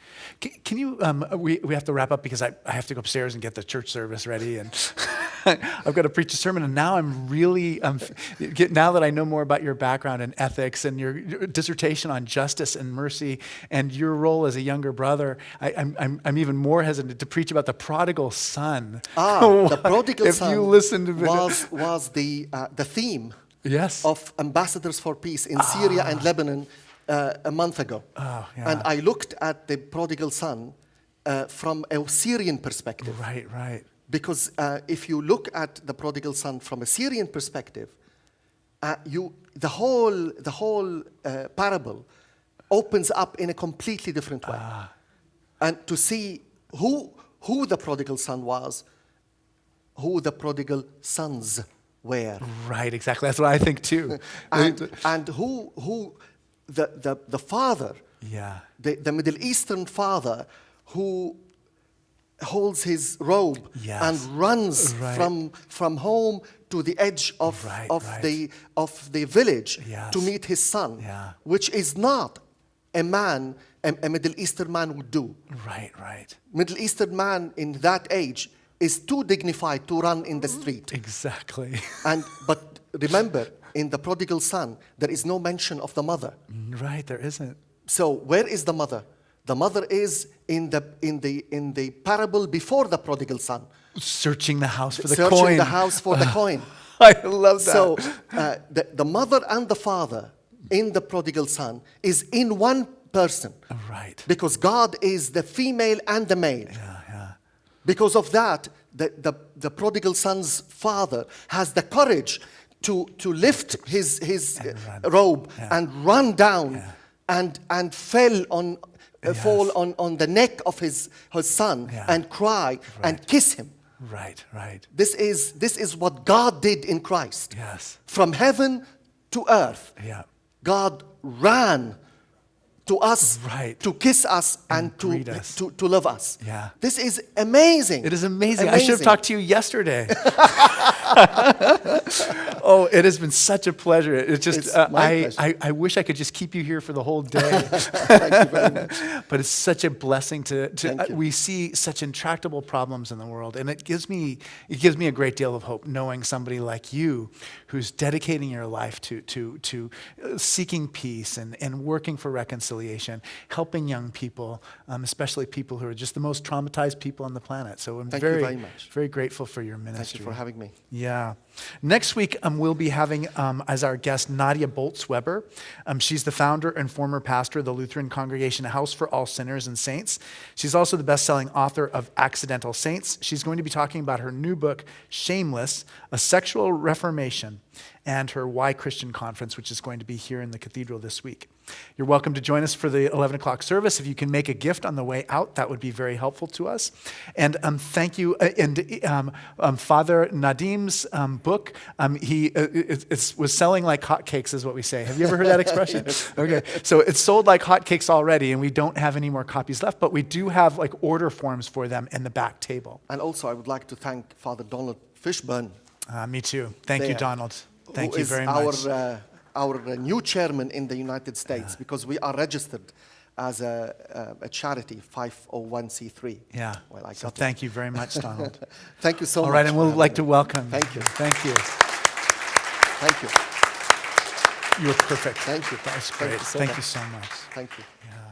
Speaker 1: Can you, we have to wrap up because I have to go upstairs and get the church service ready, and I've got to preach a sermon, and now I'm really, now that I know more about your background and ethics and your dissertation on justice and mercy and your role as a younger brother, I'm even more hesitant to preach about the prodigal son.
Speaker 2: The prodigal son
Speaker 1: you listen to
Speaker 2: was the theme
Speaker 1: yes.
Speaker 2: of Ambassadors for Peace in Syria and Lebanon a month ago.
Speaker 1: Oh, yeah.
Speaker 2: And I looked at the prodigal son from a Syrian perspective.
Speaker 1: Right.
Speaker 2: Because if you look at the prodigal son from a Syrian perspective, the whole parable opens up in a completely different way. And to see who the prodigal son was, who the prodigal sons were.
Speaker 1: Right, exactly. That's what I think too.
Speaker 2: and who the father,
Speaker 1: Yeah.
Speaker 2: the Middle Eastern father who holds his robe
Speaker 1: Yes.
Speaker 2: and runs
Speaker 1: Right.
Speaker 2: from home to the edge of the village
Speaker 1: Yes.
Speaker 2: to meet his son,
Speaker 1: Yeah.
Speaker 2: which is not a Middle Eastern man would do.
Speaker 1: Right.
Speaker 2: Middle Eastern man in that age is too dignified to run in the street.
Speaker 1: Exactly.
Speaker 2: But remember, in the prodigal son, there is no mention of the mother.
Speaker 1: Right, there isn't.
Speaker 2: So where is the mother? The mother is in the parable before the prodigal son,
Speaker 1: Searching the house for the
Speaker 2: searching
Speaker 1: coin.
Speaker 2: the house for the coin.
Speaker 1: I love that.
Speaker 2: So the mother and the father in the prodigal son is in one person.
Speaker 1: Right.
Speaker 2: Because God is the female and the male.
Speaker 1: Yeah.
Speaker 2: Because of that, the prodigal son's father has the courage to lift his robe and run down and fall on the neck of his son and cry and kiss him.
Speaker 1: Right.
Speaker 2: This is what God did in Christ.
Speaker 1: Yes.
Speaker 2: From heaven to earth.
Speaker 1: Yeah.
Speaker 2: God ran to us, to kiss us, and
Speaker 1: greet us.
Speaker 2: to love us.
Speaker 1: Yeah.
Speaker 2: This is amazing.
Speaker 1: It is amazing. I should have talked to you yesterday. Oh, it has been such a pleasure. It's just,
Speaker 2: It's my pleasure.
Speaker 1: I wish I could just keep you here for the whole day.
Speaker 2: Thank you very much.
Speaker 1: But it's such a blessing
Speaker 2: Thank you.
Speaker 1: we see such intractable problems in the world. And it gives me a great deal of hope knowing somebody like you who's dedicating your life to seeking peace and working for reconciliation, helping young people, especially people who are just the most traumatized people on the planet. So I'm
Speaker 2: Thank you very much.
Speaker 1: very grateful for your ministry.
Speaker 2: Thank you for having me.
Speaker 1: Yeah. Next week, we'll be having as our guest Nadia Boltz-Weber. She's the founder and former pastor of the Lutheran congregation House for All Sinners and Saints. She's also the best-selling author of Accidental Saints. She's going to be talking about her new book, Shameless, A Sexual Reformation, and her Why Christian Conference, which is going to be here in the cathedral this week. You're welcome to join us for the 11 o'clock service. If you can make a gift on the way out, that would be very helpful to us. And thank you. Father Nadim's book, it was selling like hotcakes is what we say. Have you ever heard that expression? Okay, so it's sold like hotcakes already, and we don't have any more copies left, but we do have like order forms for them in the back table.
Speaker 2: And also, I would like to thank Father Donald Fishburne.
Speaker 1: Me too. Thank you, Donald. Thank
Speaker 2: who
Speaker 1: you
Speaker 2: is
Speaker 1: very much.
Speaker 2: Our new chairman in the United States, because we are registered as a charity, 501c3.
Speaker 1: Yeah.
Speaker 2: Well,
Speaker 1: So thank you very much, Donald.
Speaker 2: Thank you so much.
Speaker 1: All right, and we'd like to welcome.
Speaker 2: Thank you.
Speaker 1: Thank you.
Speaker 2: Thank you.
Speaker 1: You were perfect.
Speaker 2: Thank you.
Speaker 1: That was
Speaker 2: Thank
Speaker 1: great.
Speaker 2: you so
Speaker 1: Thank
Speaker 2: much.
Speaker 1: you so much.
Speaker 2: Thank you.
Speaker 1: Yeah.